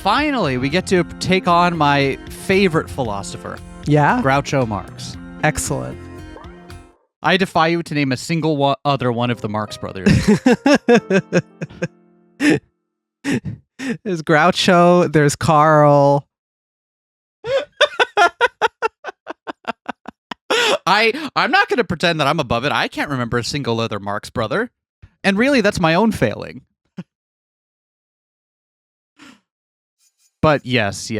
finally, we get to take on my favorite philosopher, Yeah? Groucho Marx. Excellent. I defy you to name a single other one of the Marx brothers. There's Groucho, there's Carl. I'm not going to pretend that I'm above it. I can't remember a single other Marx brother. And really, that's my own failing. But yes.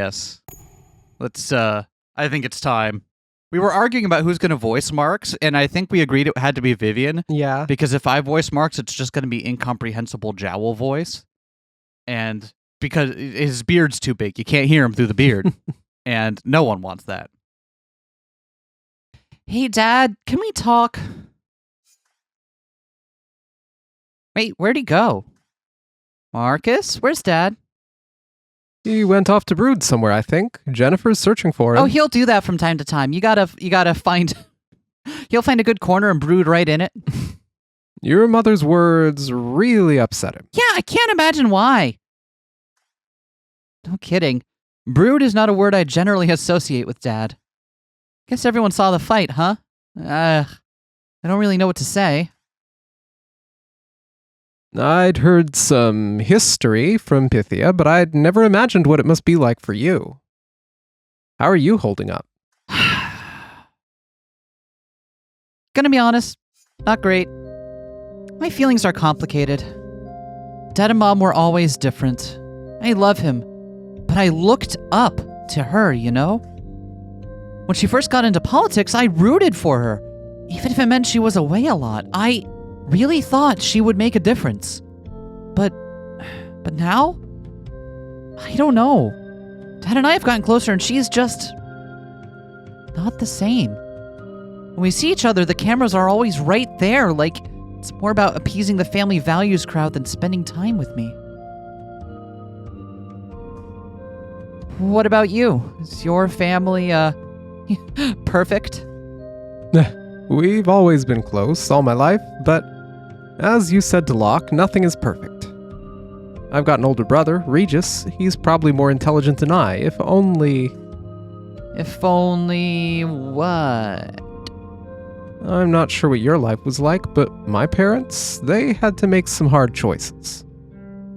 Let's, I think it's time. We were arguing about who's going to voice Marx, and I think we agreed it had to be Vivian. Yeah. Because if I voice Marx, it's just going to be incomprehensible jowl voice. And because his beard's too big, you can't hear him through the beard. And no one wants that. Hey, Dad, can we talk? Wait, where'd he go? Marcus, where's Dad? He went off to brood somewhere, I think. Jennifer's searching for him. Oh, he'll do that from time to time. You gotta find... He'll find a good corner and brood right in it. Your mother's words really upset him. Yeah, I can't imagine why. No kidding. Brood is not a word I generally associate with Dad. Guess everyone saw the fight, huh? I don't really know what to say. I'd heard some history from Pythia, but I'd never imagined what it must be like for you. How are you holding up? Gonna be honest, not great. My feelings are complicated. Dad and Mom were always different. I love him, but I looked up to her, you know? When she first got into politics, I rooted for her, even if it meant she was away a lot. I really thought she would make a difference. But now? I don't know. Dad and I have gotten closer and she's just not the same. When we see each other, the cameras are always right there, like it's more about appeasing the family values crowd than spending time with me. What about you? Is your family, perfect? We've always been close all my life, but as you said to Locke, nothing is perfect. I've got an older brother, Regis. He's probably more intelligent than I, if only... If only what? I'm not sure what your life was like, but my parents, they had to make some hard choices.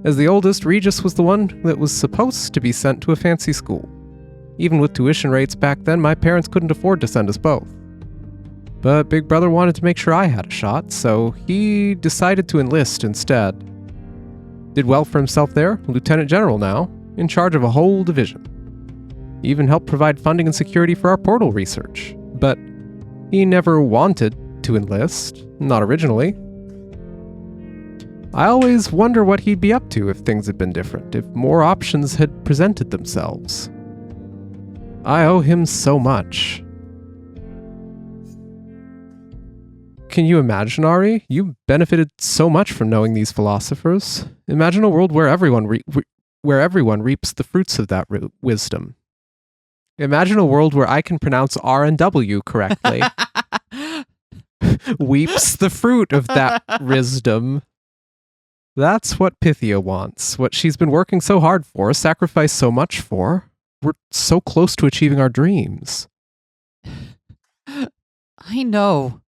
As the oldest, Regis was the one that was supposed to be sent to a fancy school. Even with tuition rates back then, my parents couldn't afford to send us both. But Big Brother wanted to make sure I had a shot, so he decided to enlist instead. Did well for himself there, Lieutenant General now, in charge of a whole division. Even helped provide funding and security for our portal research. But he never wanted to enlist, not originally. I always wonder what he'd be up to if things had been different, if more options had presented themselves. I owe him so much. Can you imagine, Ari? You benefited so much from knowing these philosophers. Imagine a world where everyone reaps the fruits of that wisdom. Imagine a world where I can pronounce R and W correctly. Weeps the fruit of that wisdom. That's what Pythia wants, what she's been working so hard for, sacrificed so much for. We're so close to achieving our dreams. I know.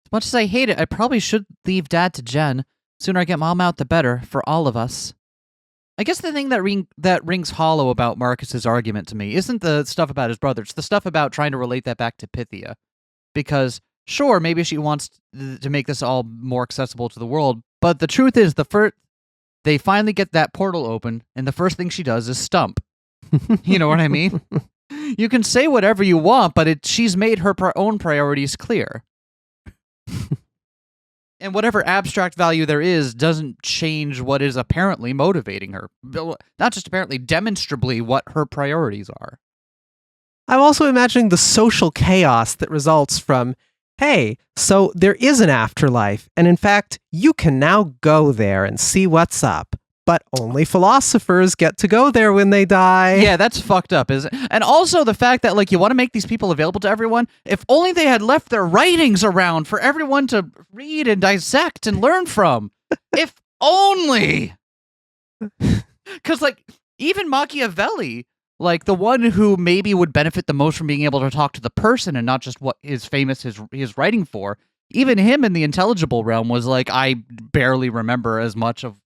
As much as I hate it, I probably should leave Dad to Jen. Sooner I get Mom out, the better, for all of us. I guess the thing that rings hollow about Marcus's argument to me isn't the stuff about his brother, it's the stuff about trying to relate that back to Pythia. Because, sure, maybe she wants to make this all more accessible to the world, but the truth is, they finally get that portal open, and the first thing she does is stump. You know what I mean? You can say whatever you want, but she's made her own priorities clear. And whatever abstract value there is doesn't change what is apparently motivating her. Not just apparently, demonstrably what her priorities are. I'm also imagining the social chaos that results from, hey, so there is an afterlife, and in fact, you can now go there and see what's up. But only philosophers get to go there when they die. Yeah, that's fucked up, isn't it? And also the fact that, like, you want to make these people available to everyone. If only they had left their writings around for everyone to read and dissect and learn from. If only. Because, like, Even Machiavelli, like the one who maybe would benefit the most from being able to talk to the person and not just what is famous his writing for. Even him in the intelligible realm was like, I barely remember as much of,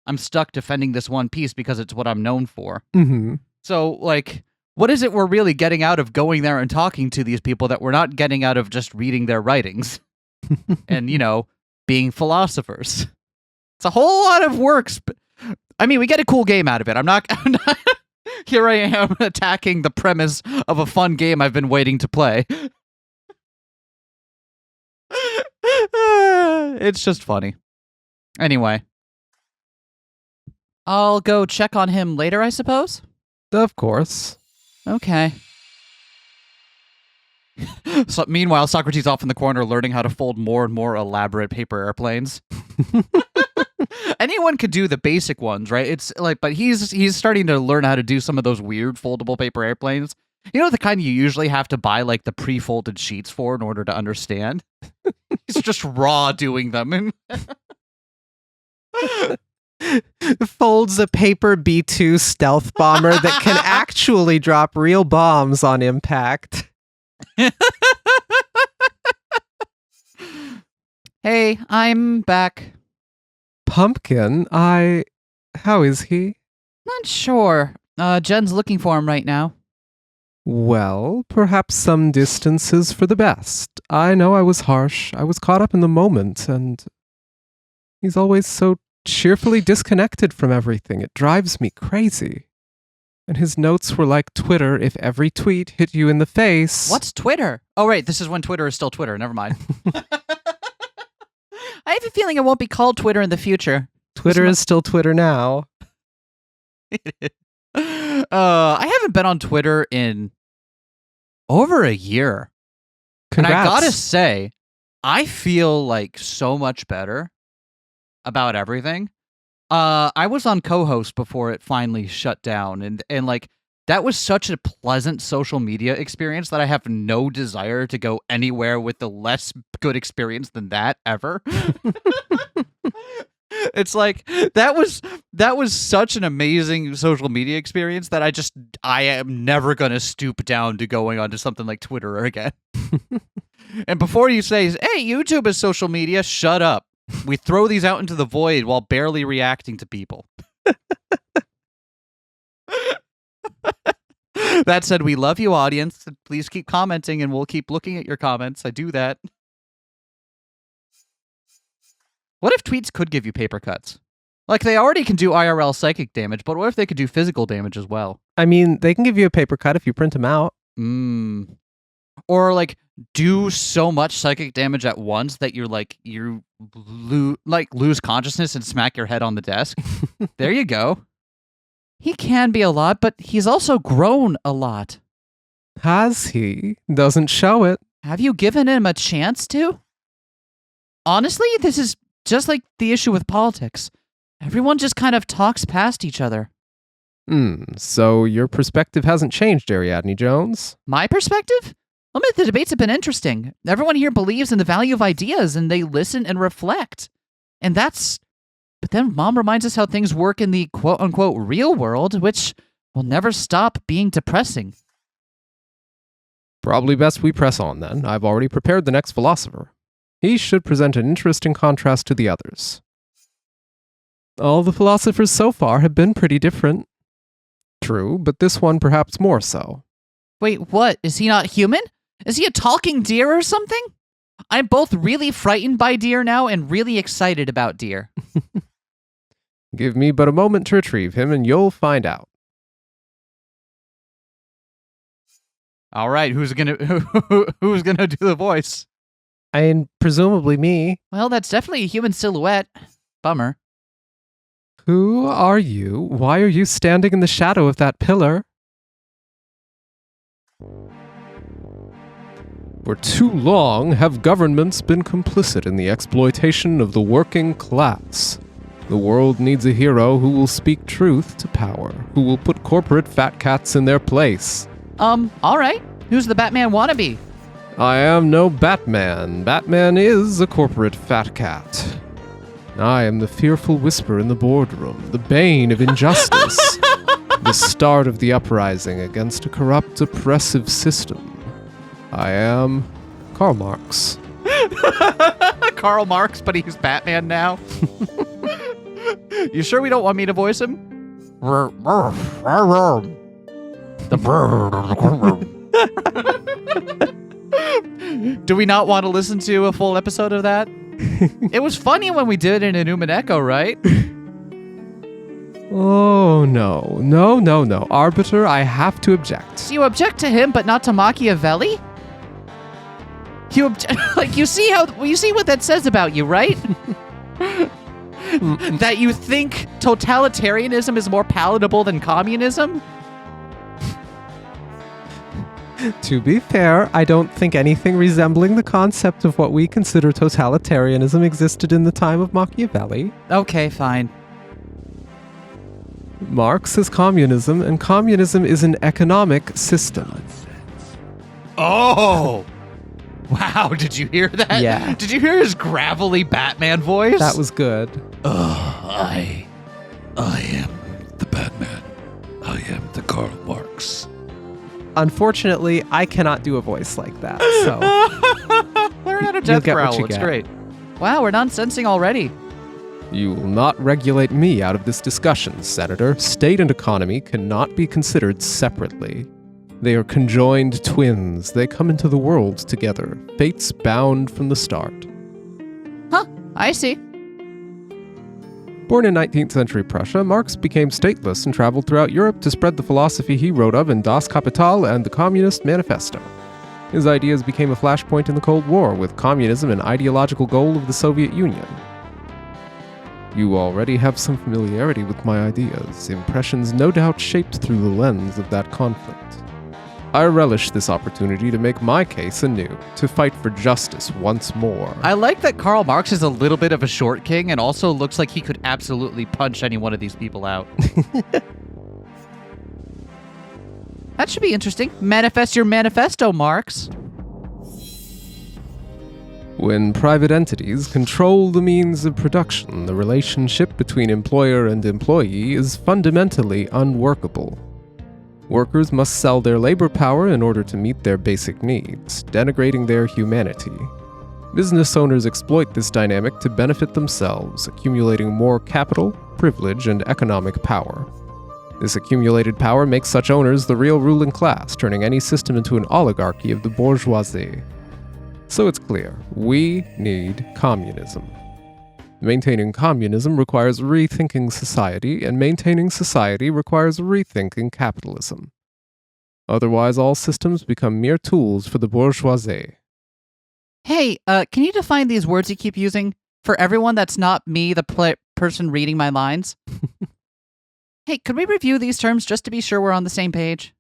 I'm stuck defending this one piece because it's what I'm known for. Mm-hmm. So, like, what is it we're really getting out of going there and talking to these people that we're not getting out of just reading their writings and, being philosophers? It's a whole lot of works. I mean, we get a cool game out of it. I'm not here I am attacking the premise of a fun game I've been waiting to play. It's just funny. Anyway. I'll go check on him later, I suppose? Of course. Okay. So, meanwhile, Socrates off in the corner learning how to fold more and more elaborate paper airplanes. Anyone could do the basic ones, right? It's like, but he's starting to learn how to do some of those weird foldable paper airplanes. The kind you usually have to buy like the pre-folded sheets for in order to understand. He's just raw doing them. Folds a paper B-2 stealth bomber that can actually drop real bombs on impact. Hey, I'm back. Pumpkin, how is he? Not sure. Jen's looking for him right now. Well, perhaps some distance is for the best. I know I was harsh. I was caught up in the moment, and he's always so cheerfully disconnected from everything. It drives me crazy. And his notes were like Twitter if every tweet hit you in the face. What's Twitter? Oh, right. This is when Twitter is still Twitter. Never mind. I have a feeling it won't be called Twitter in the future. Twitter is still Twitter now. I haven't been on Twitter in over a year. Congrats. And I gotta say, I feel like so much better about everything. I was on Cohost before it finally shut down, and like that was such a pleasant social media experience that I have no desire to go anywhere with a less good experience than that ever. It's like that was such an amazing social media experience that I am never gonna stoop down to going onto something like Twitter again. And before you say, hey, YouTube is social media, shut up. We throw these out into the void while barely reacting to people. That said, we love you, audience. Please keep commenting, and we'll keep looking at your comments. I do that. What if tweets could give you paper cuts? Like, they already can do IRL psychic damage, but what if they could do physical damage as well? I mean, they can give you a paper cut if you print them out. Or, like, do so much psychic damage at once that you lose consciousness and smack your head on the desk. There you go. He can be a lot, but he's also grown a lot. Has he? Doesn't show it. Have you given him a chance to? Honestly, this is just like the issue with politics. Everyone just kind of talks past each other. So your perspective hasn't changed, Ariadne Jones? My perspective? Well, the debates have been interesting. Everyone here believes in the value of ideas, and they listen and reflect. But then Mom reminds us how things work in the quote-unquote real world, which will never stop being depressing. Probably best we press on, then. I've already prepared the next philosopher. He should present an interesting contrast to the others. All the philosophers so far have been pretty different. True, but this one perhaps more so. Wait, what? Is he not human? Is he a talking deer or something? I'm both really frightened by deer now and really excited about deer. Give me but a moment to retrieve him, and you'll find out. All right, who's gonna do the voice? I mean, presumably me. Well, that's definitely a human silhouette. Bummer. Who are you? Why are you standing in the shadow of that pillar? For too long have governments been complicit in the exploitation of the working class. The world needs a hero who will speak truth to power, who will put corporate fat cats in their place. All right. Who's the Batman wannabe? I am no Batman. Batman is a corporate fat cat. I am the fearful whisper in the boardroom, the bane of injustice. the start of the uprising against a corrupt, oppressive system. I am Karl Marx. Karl Marx, but he's Batman now. You sure we don't want me to voice him? Do we not want to listen to a full episode of that? It was funny when we did it in Human Echo, right? Oh, no. Arbiter, I have to object. So you object to him, but not to Machiavelli? You see what that says about you, right? That you think totalitarianism is more palatable than communism? To be fair, I don't think anything resembling the concept of what we consider totalitarianism existed in the time of Machiavelli. Okay, fine. Marx is communism, and communism is an economic system. Oh! Wow, did you hear that? Yeah. Did you hear his gravelly Batman voice? That was good. I am the Batman. I am the Karl Marx. Unfortunately, I cannot do a voice like that, so... Learn how to You'll death get what growl, you it's get. great. Wow, we're non-sensing already. You will not regulate me out of this discussion, Senator. State and economy cannot be considered separately. They are conjoined twins. They come into the world together. Fates bound from the start. Huh, I see. Born in 19th century Prussia, Marx became stateless and traveled throughout Europe to spread the philosophy he wrote of in Das Kapital and the Communist Manifesto. His ideas became a flashpoint in the Cold War, with communism an ideological goal of the Soviet Union. You already have some familiarity with my ideas, impressions no doubt shaped through the lens of that conflict. I relish this opportunity to make my case anew, to fight for justice once more. I like that Karl Marx is a little bit of a short king and also looks like he could absolutely punch any one of these people out. That should be interesting. Manifest your manifesto, Marx. When private entities control the means of production, the relationship between employer and employee is fundamentally unworkable. Workers must sell their labor power in order to meet their basic needs, denigrating their humanity. Business owners exploit this dynamic to benefit themselves, accumulating more capital, privilege, and economic power. This accumulated power makes such owners the real ruling class, turning any system into an oligarchy of the bourgeoisie. So it's clear, we need communism. Maintaining communism requires rethinking society, and maintaining society requires rethinking capitalism. Otherwise, all systems become mere tools for the bourgeoisie. Hey, can you define these words you keep using for everyone that's not me, the person reading my lines? Hey, could we review these terms just to be sure we're on the same page?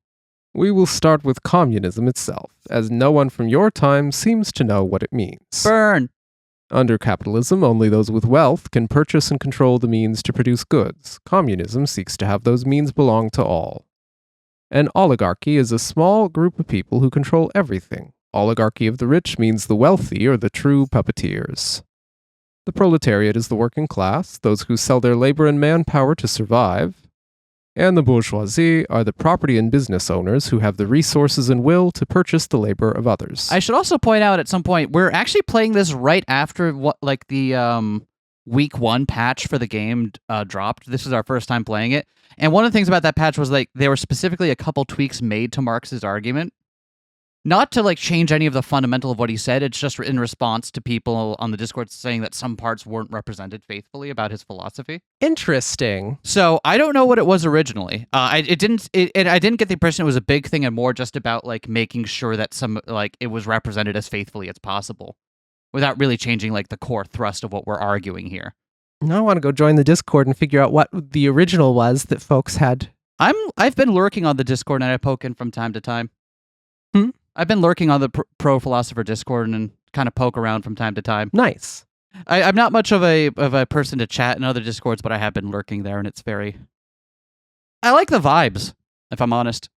We will start with communism itself, as no one from your time seems to know what it means. Burn. Under capitalism, only those with wealth can purchase and control the means to produce goods. Communism seeks to have those means belong to all. An oligarchy is a small group of people who control everything. Oligarchy of the rich means the wealthy are the true puppeteers. The proletariat is the working class, those who sell their labor and manpower to survive. And the bourgeoisie are the property and business owners who have the resources and will to purchase the labor of others. I should also point out at some point, we're actually playing this right after the week 1 patch for the game dropped. This is our first time playing it. And one of the things about that patch was there were specifically a couple tweaks made to Marx's argument. Not to change any of the fundamental of what he said, it's just in response to people on the Discord saying that some parts weren't represented faithfully about his philosophy. Interesting. So I don't know what it was originally. I didn't get the impression it was a big thing and more just about making sure that it was represented as faithfully as possible, without really changing the core thrust of what we're arguing here. Now I want to go join the Discord and figure out what the original was that folks had. I've been lurking on the Discord and I poke in from time to time. I've been lurking on the Pro Philosopher Discord and kind of poke around from time to time. Nice. I'm not much of a person to chat in other Discords, but I have been lurking there, and it's very... I like the vibes, if I'm honest.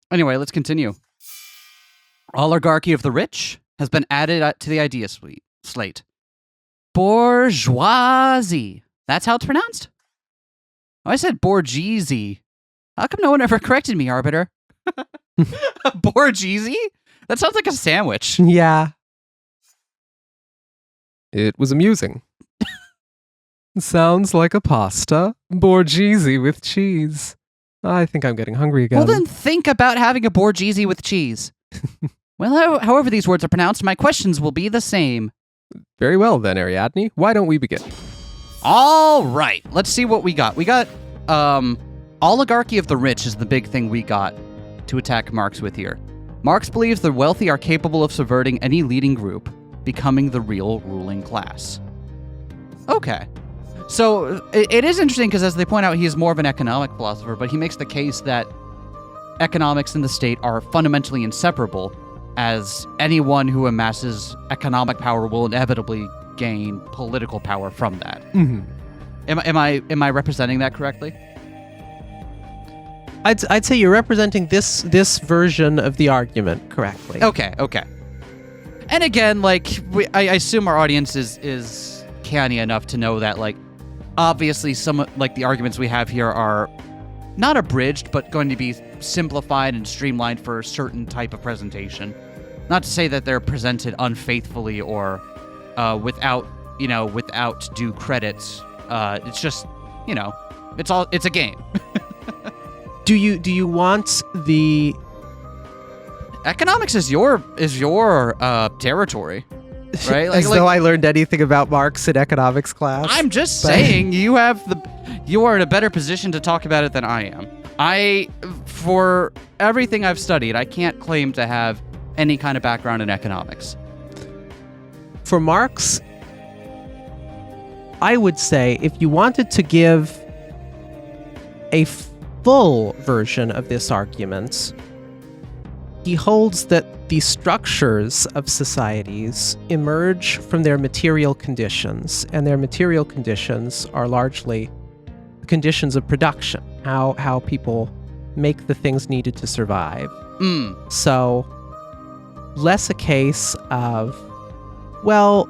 Anyway, let's continue. Oligarchy of the rich has been added to the idea slate. Bourgeoisie. That's how it's pronounced? I said Borghese. How come no one ever corrected me, Arbiter? Borghese? That sounds like a sandwich. Yeah. It was amusing. Sounds like a pasta. Borghese with cheese. I think I'm getting hungry again. Well, then think about having a Borghese with cheese. Well, however these words are pronounced, my questions will be the same. Very well then, Ariadne. Why don't we begin? All right, let's see what we got. We got oligarchy of the rich is the big thing we got to attack Marx with here. Marx believes the wealthy are capable of subverting any leading group, becoming the real ruling class. Okay. So it is interesting because, as they point out, he is more of an economic philosopher, but he makes the case that economics and the state are fundamentally inseparable, as anyone who amasses economic power will inevitably gain political power from that. Mm-hmm. Am I representing that correctly? I'd say you're representing this version of the argument correctly. Okay. And again, like I assume our audience is canny enough to know that, like, obviously some like the arguments we have here are not abridged, but going to be simplified and streamlined for a certain type of presentation. Not to say that they're presented unfaithfully or without due credit. It's just, it's a game. Do you want the Economics is your territory, right? as though I learned anything about Marx in economics class? I'm just saying you are in a better position to talk about it than I am. For everything I've studied, I can't claim to have any kind of background in economics. For Marx, I would say if you wanted to give a full version of this argument, he holds that the structures of societies emerge from their material conditions, and their material conditions are largely conditions of production, how people make the things needed to survive. So, less a case of, well,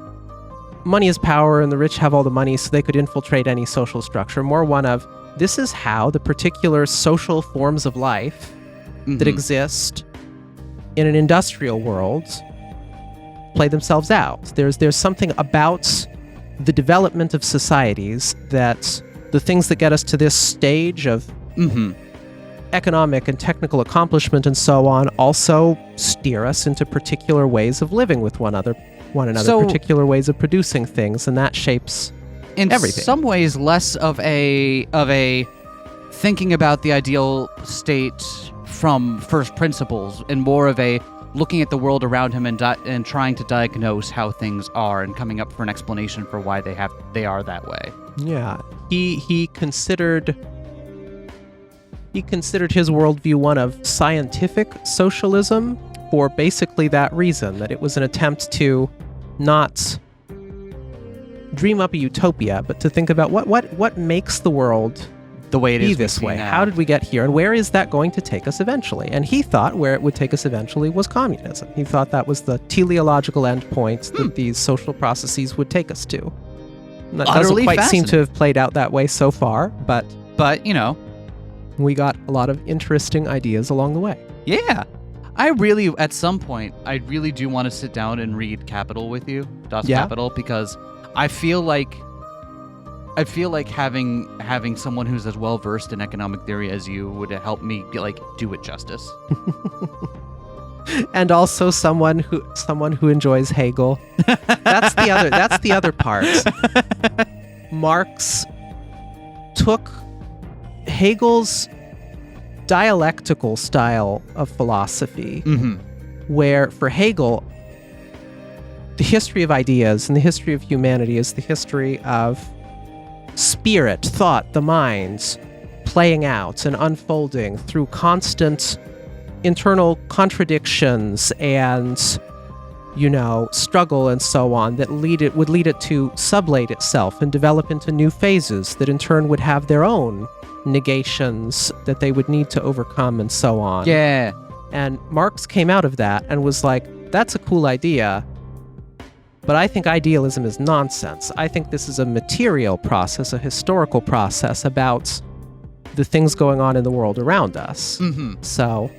money is power and the rich have all the money so they could infiltrate any social structure. More one of, this is how the particular social forms of life that exist in an industrial world play themselves out. There's something about the development of societies that the things that get us to this stage of economic and technical accomplishment and so on also steer us into particular ways of living with one another, So, particular ways of producing things, and that shapes everything. In some ways, less of a thinking about the ideal state from first principles, and more of a looking at the world around him and trying to diagnose how things are and coming up for an explanation for why they are that way. Yeah, he considered his worldview one of scientific socialism for basically that reason, that it was an attempt to not dream up a utopia, but to think about what makes the world The way it is this way. now. How did we get here, and where is that going to take us eventually? And he thought where it would take us eventually was communism. He thought that was the teleological endpoint that these social processes would take us to. And that Utterly doesn't quite seem fascinating. to have played out that way so far, but we got a lot of interesting ideas along the way. Yeah. At some point, I really do want to sit down and read Capital with you, Das Yeah? Kapital, because I feel like having someone who's as well versed in economic theory as you would help me do it justice. And also someone who enjoys Hegel. That's the other part. Marx took Hegel's dialectical style of philosophy, where for Hegel, the history of ideas and the history of humanity is the history of spirit, thought, the minds playing out and unfolding through constant internal contradictions and, struggle and so on that would lead it to sublate itself and develop into new phases that in turn would have their own negations that they would need to overcome and so on. Yeah. And Marx came out of that and was like, that's a cool idea, but I think idealism is nonsense. I think this is a material process, a historical process about the things going on in the world around us. Mm-hmm. So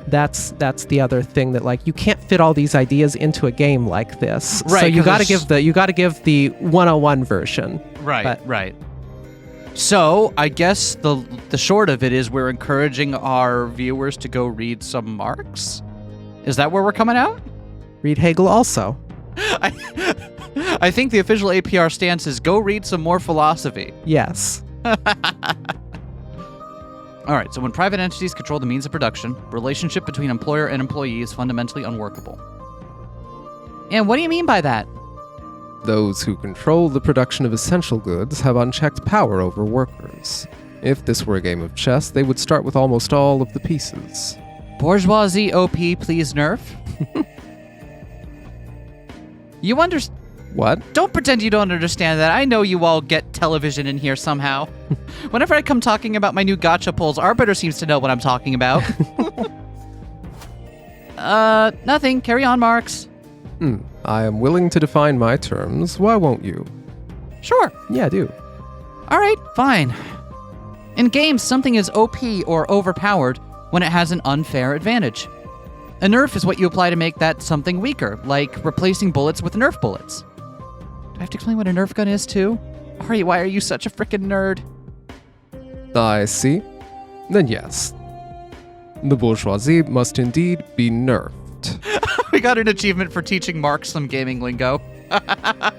that's the other thing, that like you can't fit all these ideas into a game like this. Right, So you 'cause got to there's- give the 101 version. Right, But- right. So I guess the short of it is we're encouraging our viewers to go read some Marx. Is that where we're coming out? Read Hegel also. I think the official APR stance is go read some more philosophy. Yes. All right, so when private entities control the means of production, relationship between employer and employee is fundamentally unworkable. And what do you mean by that? Those who control the production of essential goods have unchecked power over workers. If this were a game of chess, they would start with almost all of the pieces. Bourgeoisie OP, please nerf. You understand? What? Don't pretend you don't understand that. I know you all get television in here somehow. Whenever I come talking about my new gotcha polls, Arbiter seems to know what I'm talking about. Nothing. Carry on, Marx. I am willing to define my terms. Why won't you? Sure. Yeah, do. All right, fine. In games, something is OP or overpowered when it has an unfair advantage. A nerf is what you apply to make that something weaker, like replacing bullets with nerf bullets. Do I have to explain what a nerf gun is, too? Ari, why are you such a frickin' nerd? I see. Then yes. The bourgeoisie must indeed be nerfed. We got an achievement for teaching Mark some gaming lingo. I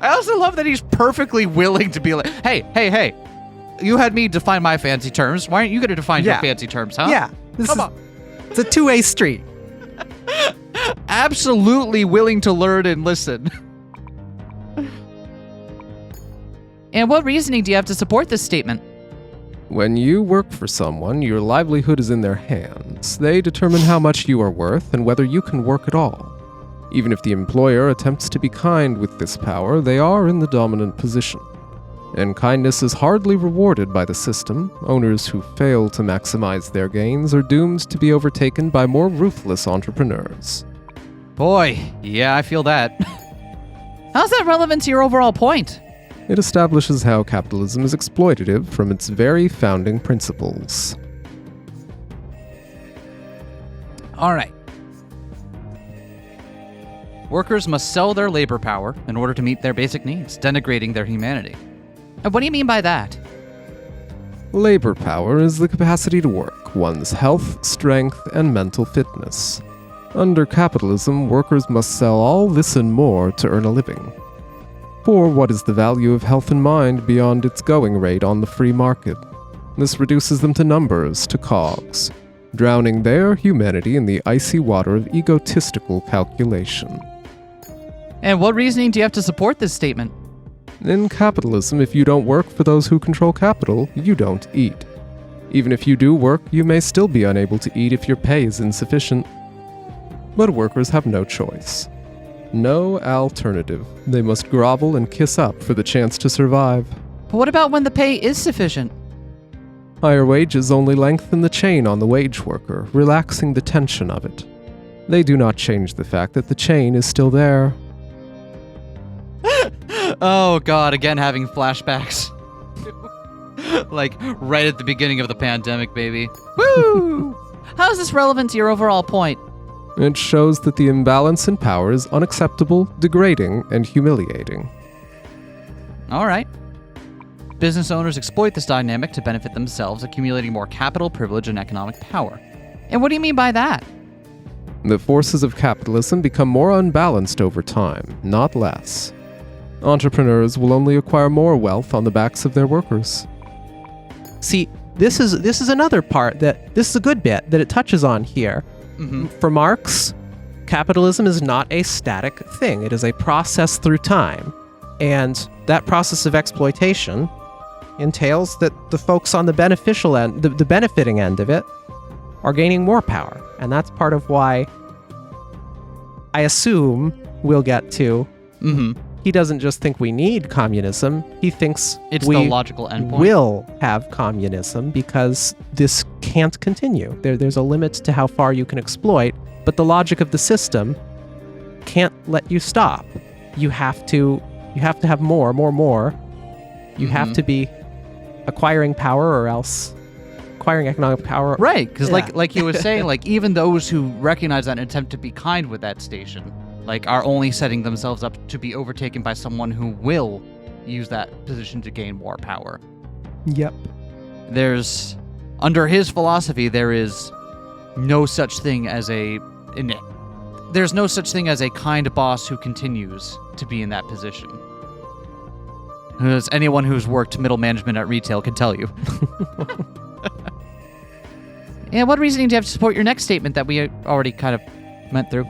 also love that he's perfectly willing to be like, hey, you had me define my fancy terms. Why aren't you going to define your fancy terms, huh? Yeah. Come on. It's a two-way street. Absolutely willing to learn and listen. And what reasoning do you have to support this statement? When you work for someone, your livelihood is in their hands. They determine how much you are worth and whether you can work at all. Even if the employer attempts to be kind with this power, they are in the dominant position. And kindness is hardly rewarded by the system. Owners who fail to maximize their gains are doomed to be overtaken by more ruthless entrepreneurs. Boy, yeah, I feel that. How's that relevant to your overall point? It establishes how capitalism is exploitative from its very founding principles. All right. Workers must sell their labor power in order to meet their basic needs, denigrating their humanity. And what do you mean by that? Labor power is the capacity to work, one's health, strength, and mental fitness. Under capitalism, workers must sell all this and more to earn a living. For what is the value of health and mind beyond its going rate on the free market? This reduces them to numbers, to cogs, drowning their humanity in the icy water of egotistical calculation. And what reasoning do you have to support this statement? In capitalism, if you don't work for those who control capital, you don't eat. Even if you do work, you may still be unable to eat if your pay is insufficient. But workers have no choice. No alternative. They must grovel and kiss up for the chance to survive. But what about when the pay is sufficient? Higher wages only lengthen the chain on the wage worker, relaxing the tension of it. They do not change the fact that the chain is still there. Oh god, again having flashbacks. Like, right at the beginning of the pandemic, baby. Woo! How is this relevant to your overall point? It shows that the imbalance in power is unacceptable, degrading, and humiliating. All right. Business owners exploit this dynamic to benefit themselves, accumulating more capital, privilege, and economic power. And what do you mean by that? The forces of capitalism become more unbalanced over time, not less. Entrepreneurs will only acquire more wealth on the backs of their workers. See, this is another part this is a good bit that it touches on here. Mm-hmm. For Marx, capitalism is not a static thing. It is a process through time. And that process of exploitation entails that the folks on the beneficial end, the benefiting end of it, are gaining more power. And that's part of why I assume we'll get to. Mm-hmm. He doesn't just think we need communism. He thinks It's we the logical endpoint. will have communism because this can't continue. There's a limit to how far you can exploit, but the logic of the system can't let you stop. You have to have more. You have to be acquiring power or else acquiring economic power. Right, because Yeah. like you were saying, like even those who recognize that and attempt to be kind with that station, like are only setting themselves up to be overtaken by someone who will use that position to gain more power. Yep. Under his philosophy, there's no such thing as a kind boss who continues to be in that position. As anyone who's worked middle management at retail can tell you. Yeah, what reasoning do you have to support your next statement that we already kind of went through?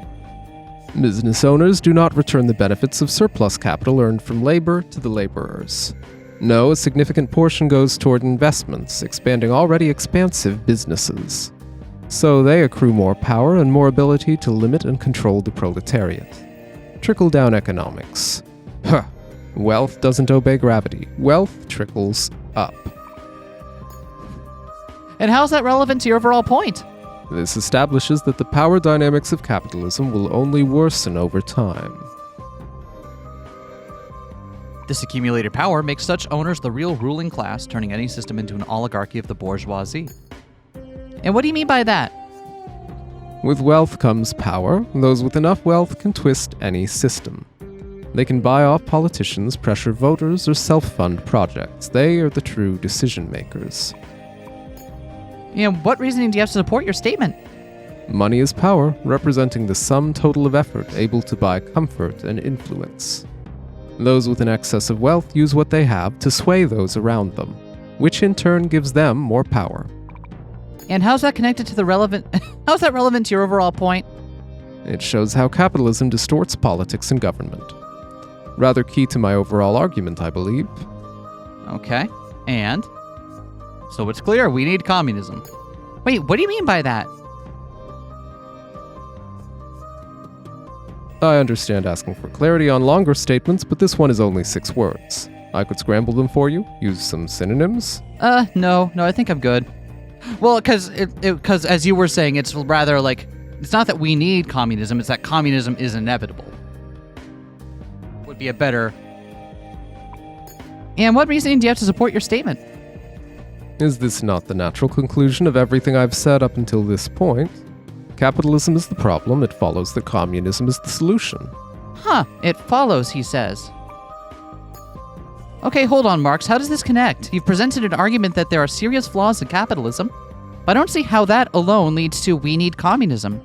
Business owners do not return the benefits of surplus capital earned from labor to the laborers. No, a significant portion goes toward investments, expanding already expansive businesses. So they accrue more power and more ability to limit and control the proletariat. Trickle-down economics. Huh. Wealth doesn't obey gravity. Wealth trickles up. And how's that relevant to your overall point? This establishes that the power dynamics of capitalism will only worsen over time. This accumulated power makes such owners the real ruling class, turning any system into an oligarchy of the bourgeoisie. And what do you mean by that? With wealth comes power. Those with enough wealth can twist any system. They can buy off politicians, pressure voters, or self-fund projects. They are the true decision makers. And what reasoning do you have to support your statement? Money is power, representing the sum total of effort able to buy comfort and influence. Those with an excess of wealth use what they have to sway those around them, which in turn gives them more power. And how's that connected to how's that relevant to your overall point? It shows how capitalism distorts politics and government. Rather key to my overall argument, I believe. Okay. And? So it's clear we need communism. Wait, what do you mean by that? I understand asking for clarity on longer statements, but this one is only 6 words. I could scramble them for you, use some synonyms. No, I think I'm good. Well, because as you were saying, it's rather like, it's not that we need communism, it's that communism is inevitable. Would be a better... And what reasoning do you have to support your statement? Is this not the natural conclusion of everything I've said up until this point? Capitalism is the problem, it follows that communism is the solution. Huh, it follows, he says. Okay, hold on, Marx. How does this connect? You've presented an argument that there are serious flaws in capitalism, but I don't see how that alone leads to we need communism.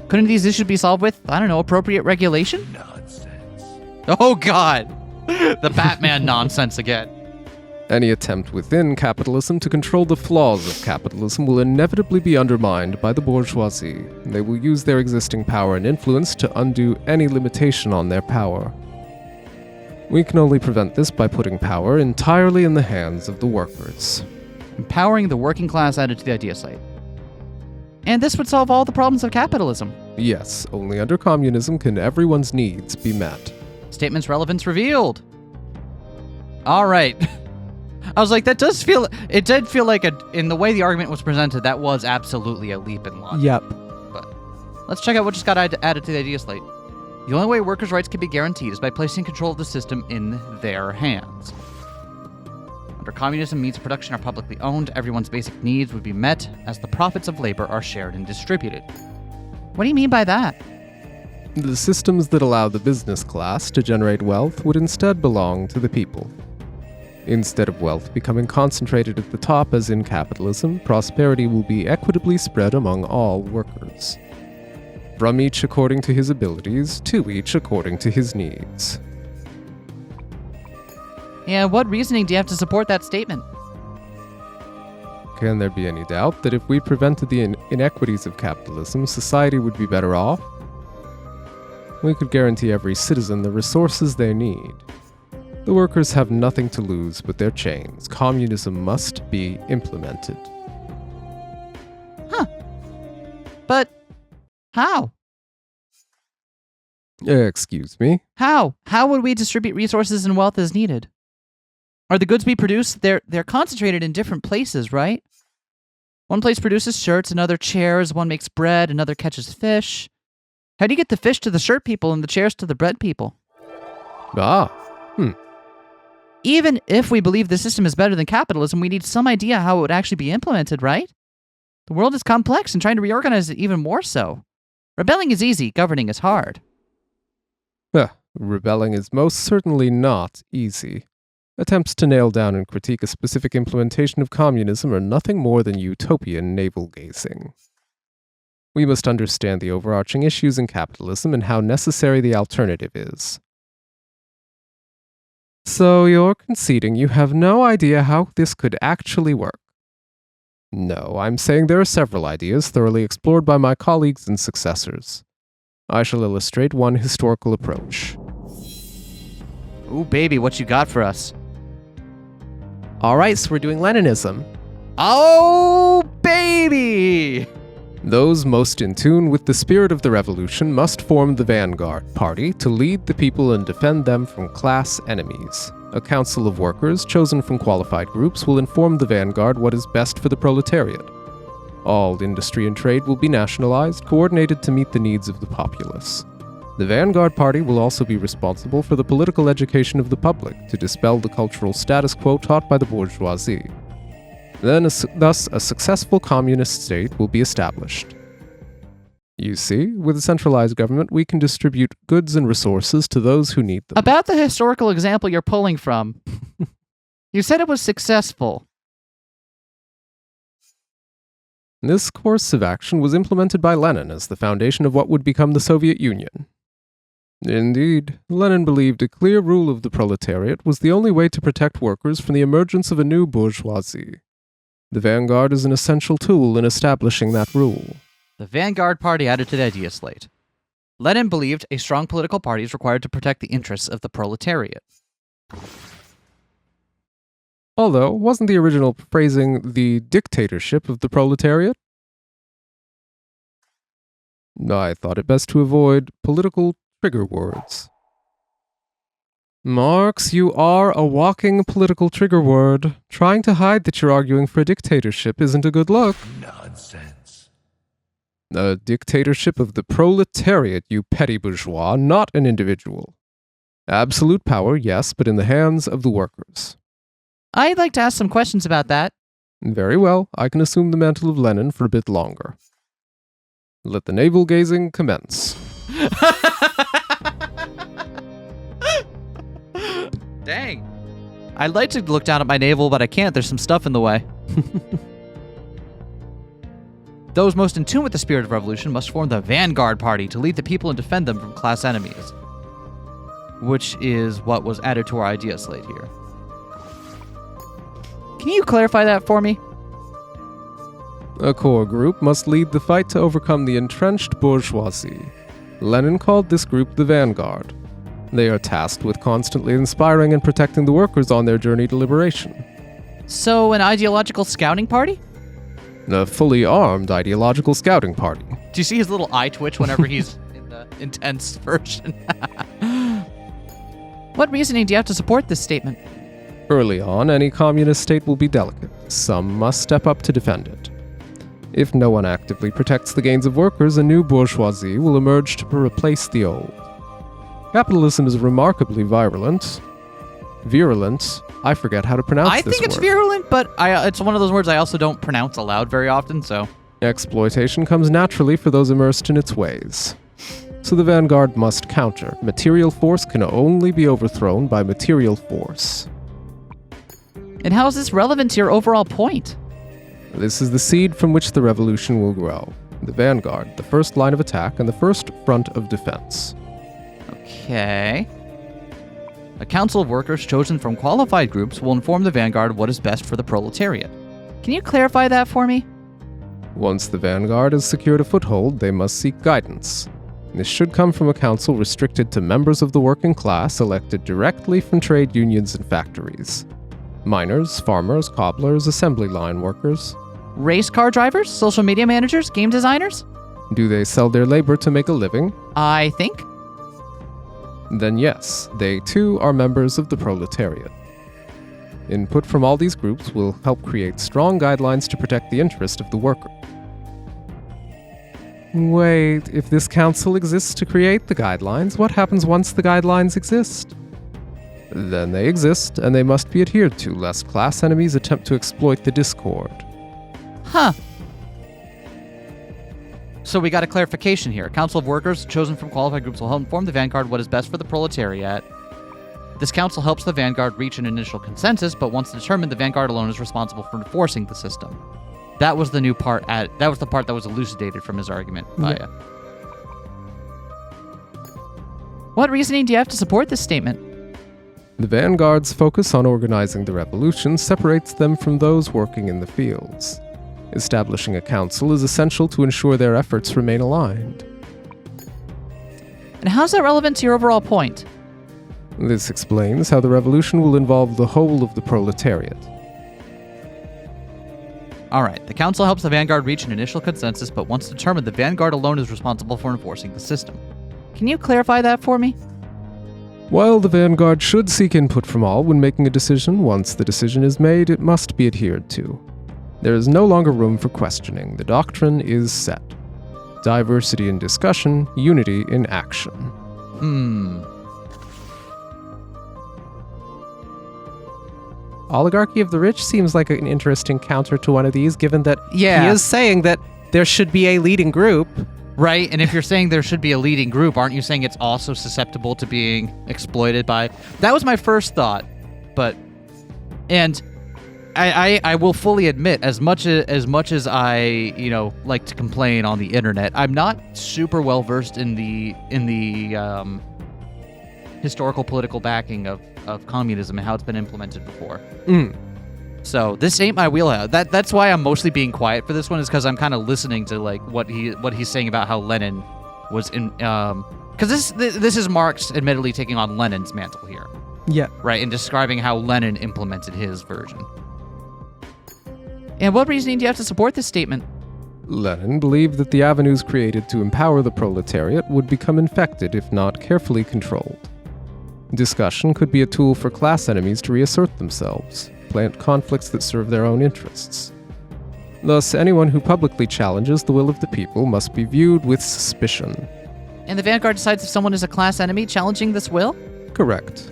Couldn't these issues be solved with, I don't know, appropriate regulation? Nonsense. Oh, God. The Batman nonsense again. Any attempt within capitalism to control the flaws of capitalism will inevitably be undermined by the bourgeoisie. They will use their existing power and influence to undo any limitation on their power. We can only prevent this by putting power entirely in the hands of the workers. Empowering the working class added to the idea slate. And this would solve all the problems of capitalism. Yes, only under communism can everyone's needs be met. Statement's relevance revealed. All right. I was like, it did feel like in the way the argument was presented, that was absolutely a leap in logic. Yep. But let's check out what just got added to the idea slate. The only way workers' rights can be guaranteed is by placing control of the system in their hands. Under communism, means of production are publicly owned, everyone's basic needs would be met as the profits of labor are shared and distributed. What do you mean by that? The systems that allow the business class to generate wealth would instead belong to the people. Instead of wealth becoming concentrated at the top as in capitalism, prosperity will be equitably spread among all workers. From each according to his abilities, to each according to his needs. And what reasoning do you have to support that statement? Can there be any doubt that if we prevented the inequities of capitalism, society would be better off? We could guarantee every citizen the resources they need. The workers have nothing to lose but their chains. Communism must be implemented. Huh. But how? Excuse me? How? How would we distribute resources and wealth as needed? Are the goods we produce, they're concentrated in different places, right? One place produces shirts, another chairs, one makes bread, another catches fish. How do you get the fish to the shirt people and the chairs to the bread people? even if we believe the system is better than capitalism, we need some idea how it would actually be implemented, right? The world is complex, and trying to reorganize it even more so. Rebelling is easy, governing is hard. Rebelling is most certainly not easy. Attempts to nail down and critique a specific implementation of communism are nothing more than utopian navel-gazing. We must understand the overarching issues in capitalism and how necessary the alternative is. So you're conceding you have no idea how this could actually work? No, I'm saying there are several ideas thoroughly explored by my colleagues and successors. I shall illustrate one historical approach. Ooh, baby, what you got for us? All right, so we're doing Leninism. Oh, baby! Those most in tune with the spirit of the revolution must form the Vanguard Party to lead the people and defend them from class enemies. A council of workers chosen from qualified groups will inform the Vanguard what is best for the proletariat. All industry and trade will be nationalized, coordinated to meet the needs of the populace. The Vanguard Party will also be responsible for the political education of the public to dispel the cultural status quo taught by the bourgeoisie. Then, thus, a successful communist state will be established. You see, with a centralized government, we can distribute goods and resources to those who need them. About the historical example you're pulling from, you said it was successful. This course of action was implemented by Lenin as the foundation of what would become the Soviet Union. Indeed, Lenin believed a clear rule of the proletariat was the only way to protect workers from the emergence of a new bourgeoisie. The Vanguard is an essential tool in establishing that rule. The Vanguard Party added to the idea slate. Lenin believed a strong political party is required to protect the interests of the proletariat. Although, wasn't the original phrasing the dictatorship of the proletariat? I thought it best to avoid political trigger words. Marx, you are a walking political trigger word. Trying to hide that you're arguing for a dictatorship isn't a good look. Nonsense. A dictatorship of the proletariat, you petty bourgeois, not an individual. Absolute power, yes, but in the hands of the workers. I'd like to ask some questions about that. Very well, I can assume the mantle of Lenin for a bit longer. Let the navel-gazing commence. Dang. I'd like to look down at my navel, but I can't. There's some stuff in the way. Those most in tune with the spirit of revolution must form the Vanguard Party to lead the people and defend them from class enemies. Which is what was added to our idea slate here. Can you clarify that for me? A core group must lead the fight to overcome the entrenched bourgeoisie. Lenin called this group the Vanguard. They are tasked with constantly inspiring and protecting the workers on their journey to liberation. So, an ideological scouting party? A fully armed ideological scouting party. Do you see his little eye twitch whenever he's in the intense version? What reasoning do you have to support this statement? Early on, any communist state will be delicate. Some must step up to defend it. If no one actively protects the gains of workers, a new bourgeoisie will emerge to replace the old. Capitalism is remarkably virulent. I forget how to pronounce this word. I think it's virulent, but it's one of those words I also don't pronounce aloud very often, so... Exploitation comes naturally for those immersed in its ways. So the Vanguard must counter. Material force can only be overthrown by material force. And how is this relevant to your overall point? This is the seed from which the revolution will grow. The Vanguard, the first line of attack and the first front of defense. Okay. A council of workers chosen from qualified groups will inform the Vanguard what is best for the proletariat. Can you clarify that for me? Once the Vanguard has secured a foothold, they must seek guidance. This should come from a council restricted to members of the working class elected directly from trade unions and factories. Miners, farmers, cobblers, assembly line workers. Race car drivers? Social media managers? Game designers? Do they sell their labor to make a living? I think. Then yes, they too are members of the proletariat. Input from all these groups will help create strong guidelines to protect the interest of the worker. Wait, if this council exists to create the guidelines, what happens once the guidelines exist? Then they exist, and they must be adhered to, lest class enemies attempt to exploit the discord. Huh. So we got a clarification here. A council of workers chosen from qualified groups will help inform the Vanguard what is best for the proletariat. This council helps the Vanguard reach an initial consensus, but once determined, the Vanguard alone is responsible for enforcing the system. That was the new part. That was the part that was elucidated from his argument. Via. What reasoning do you have to support this statement? The Vanguard's focus on organizing the revolution separates them from those working in the fields. Establishing a council is essential to ensure their efforts remain aligned. And how's that relevant to your overall point? This explains how the revolution will involve the whole of the proletariat. All right, the council helps the Vanguard reach an initial consensus, but once determined, the Vanguard alone is responsible for enforcing the system. Can you clarify that for me? While the Vanguard should seek input from all when making a decision, once the decision is made, it must be adhered to. There is no longer room for questioning. The doctrine is set. Diversity in discussion, unity in action. Oligarchy of the Rich seems like an interesting counter to one of these, given that he Yeah. is saying that there should be a leading group. Right, and if you're saying there should be a leading group, aren't you saying it's also susceptible to being exploited by... That was my first thought, but... And I will fully admit, as much as I, like to complain on the internet, I'm not super well versed in the historical political backing of communism and how it's been implemented before. So this ain't my wheelhouse. That's why I'm mostly being quiet for this one, is because I'm kind of listening to like what he's saying about how Lenin was in because this is Marx admittedly taking on Lenin's mantle here. Yeah. Right, and describing how Lenin implemented his version. And what reasoning do you have to support this statement? Lenin believed that the avenues created to empower the proletariat would become infected if not carefully controlled. Discussion could be a tool for class enemies to reassert themselves, plant conflicts that serve their own interests. Thus, anyone who publicly challenges the will of the people must be viewed with suspicion. And the Vanguard decides if someone is a class enemy challenging this will? Correct.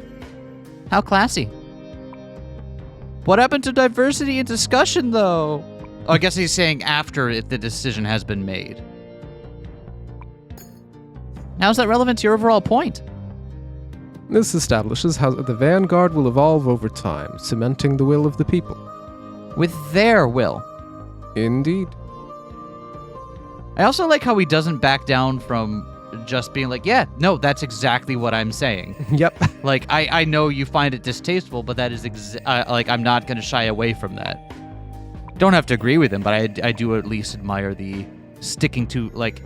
How classy. What happened to diversity and discussion, though? Oh, I guess he's saying after if the decision has been made. How's that relevant to your overall point? This establishes how the Vanguard will evolve over time, cementing the will of the people. With their will. Indeed. I also like how he doesn't back down from just being like, yeah, no, that's exactly what I'm saying. Yep. Like, I know you find it distasteful, but that is, I'm not going to shy away from that. Don't have to agree with him, but I do at least admire the sticking to, like,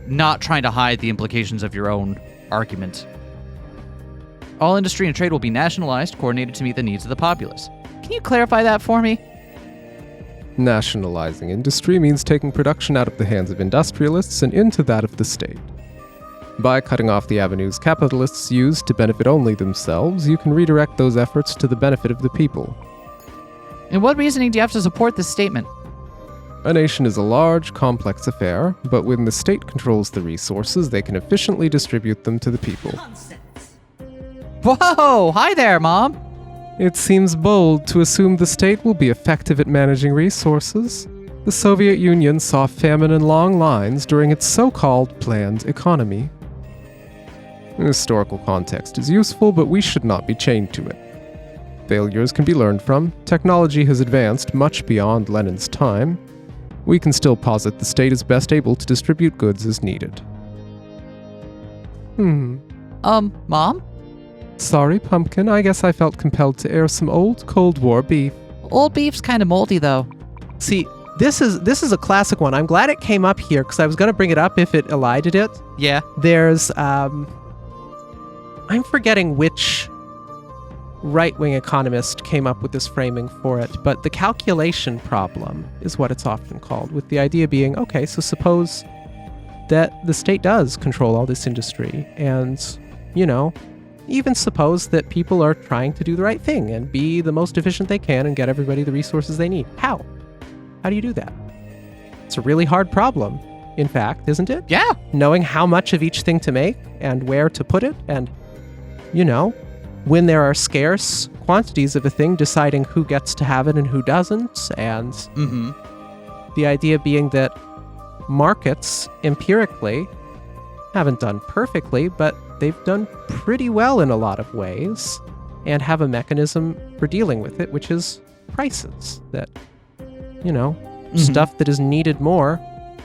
not trying to hide the implications of your own argument. All industry and trade will be nationalized, coordinated to meet the needs of the populace. Can you clarify that for me? Nationalizing industry means taking production out of the hands of industrialists and into that of the state. By cutting off the avenues capitalists use to benefit only themselves, you can redirect those efforts to the benefit of the people. And what reasoning do you have to support this statement? A nation is a large, complex affair, but when the state controls the resources, they can efficiently distribute them to the people. Whoa! Hi there, Mom! It seems bold to assume the state will be effective at managing resources. The Soviet Union saw famine and long lines during its so-called planned economy. Historical context is useful, but we should not be chained to it. Failures can be learned from. Technology has advanced much beyond Lenin's time. We can still posit the state is best able to distribute goods as needed. Mom? Sorry, Pumpkin. I guess I felt compelled to air some old Cold War beef. Old beef's kind of moldy, though. See, this is a classic one. I'm glad it came up here because I was going to bring it up if it elided it. Yeah. There's, I'm forgetting which right-wing economist came up with this framing for it, but the calculation problem is what it's often called, with the idea being, okay, so suppose that the state does control all this industry, and, even suppose that people are trying to do the right thing and be the most efficient they can and get everybody the resources they need. How? How do you do that? It's a really hard problem, in fact, isn't it? Yeah. Knowing how much of each thing to make and where to put it and, when there are scarce quantities of a thing, deciding who gets to have it and who doesn't, and Mm-hmm. the idea being that markets empirically haven't done perfectly, but they've done pretty well in a lot of ways and have a mechanism for dealing with it, which is prices. That, stuff that is needed more,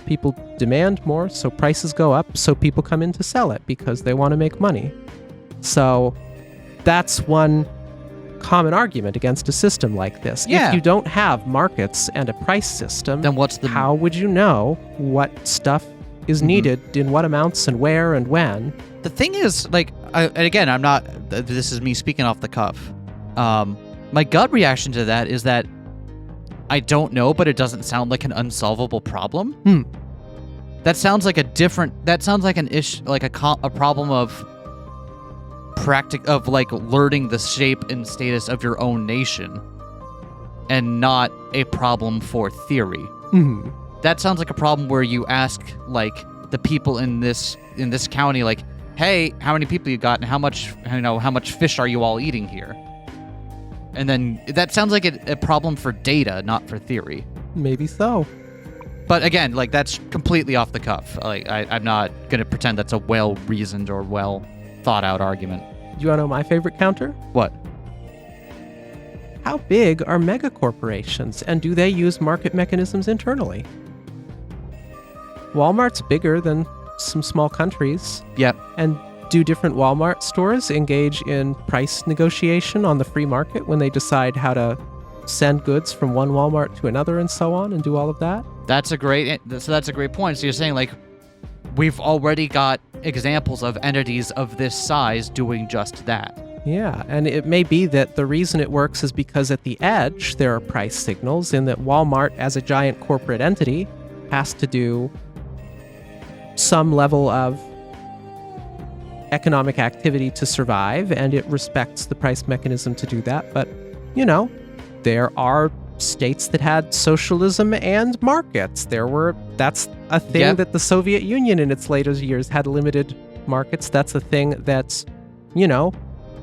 people demand more, so prices go up, so people come in to sell it because they want to make money. So that's one common argument against a system like this. Yeah. If you don't have markets and a price system, Then what's the how would you know what stuff is needed in what amounts and where and when? The thing is, like, and again, I'm not. This is me speaking off the cuff. My gut reaction to that is that I don't know, but it doesn't sound like an unsolvable problem. That sounds like a different. That sounds like an issue, like a problem of like learning the shape and status of your own nation, and not a problem for theory. That sounds like a problem where you ask like the people in this county, like, hey, how many people you got, and how much fish are you all eating here? And then that sounds like a problem for data, not for theory. Maybe so. But again, like, that's completely off the cuff. Like, I'm not gonna pretend that's a well-reasoned or well-thought-out argument. Do you want to know my favorite counter? What? How big are megacorporations, and do they use market mechanisms internally? Walmart's bigger than some small countries. Yep. And do different Walmart stores engage in price negotiation on the free market when they decide how to send goods from one Walmart to another and so on, and do all of that? That's a great point. So you're saying, like, we've already got examples of entities of this size doing just that. Yeah, and it may be that the reason it works is because at the edge there are price signals, in that Walmart, as a giant corporate entity, has to do some level of economic activity to survive, and it respects the price mechanism to do that. But, there are states that had socialism and markets. That's a thing Yep. that the Soviet Union in its later years had limited markets. That's a thing that's,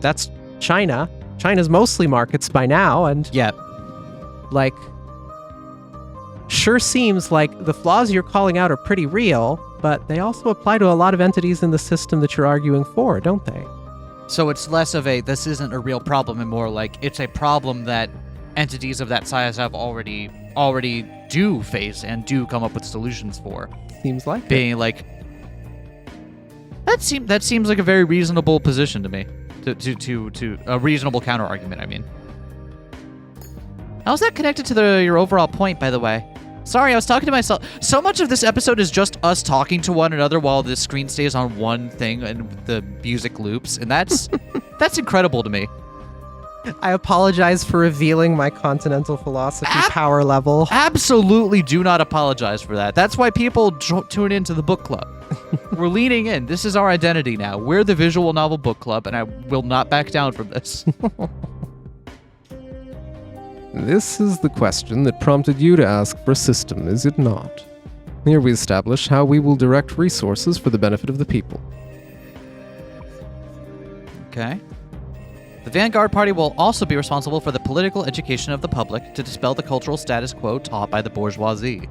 that's China. China's mostly markets by now, and Yep. like, sure seems like the flaws you're calling out are pretty real, but they also apply to a lot of entities in the system that you're arguing for, don't they? So it's less of this isn't a real problem, and more like it's a problem that entities of that size have already do face and do come up with solutions for. Seems like it. Being like, that seems like a very reasonable position to me. To a reasonable counter argument, I mean. How's that connected to your overall point, by the way? Sorry, I was talking to myself. So much of this episode is just us talking to one another while the screen stays on one thing and the music loops, and that's incredible to me. I apologize for revealing my continental philosophy power level. Absolutely do not apologize for that. That's why people tune into the book club. We're leaning in. This is our identity now. We're the visual novel book club, and I will not back down from this. This is the question that prompted you to ask for a system, is it not? Here we establish how we will direct resources for the benefit of the people. Okay. The Vanguard Party will also be responsible for the political education of the public to dispel the cultural status quo taught by the bourgeoisie.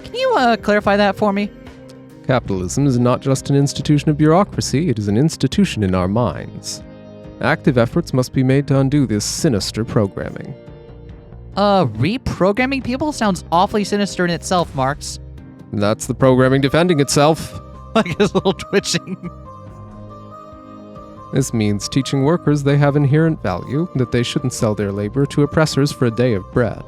Can you clarify that for me? Capitalism is not just an institution of bureaucracy, it is an institution in our minds. Active efforts must be made to undo this sinister programming. Reprogramming people sounds awfully sinister in itself, Marx. That's the programming defending itself. Like his little twitching. This means teaching workers they have inherent value, that they shouldn't sell their labor to oppressors for a day of bread.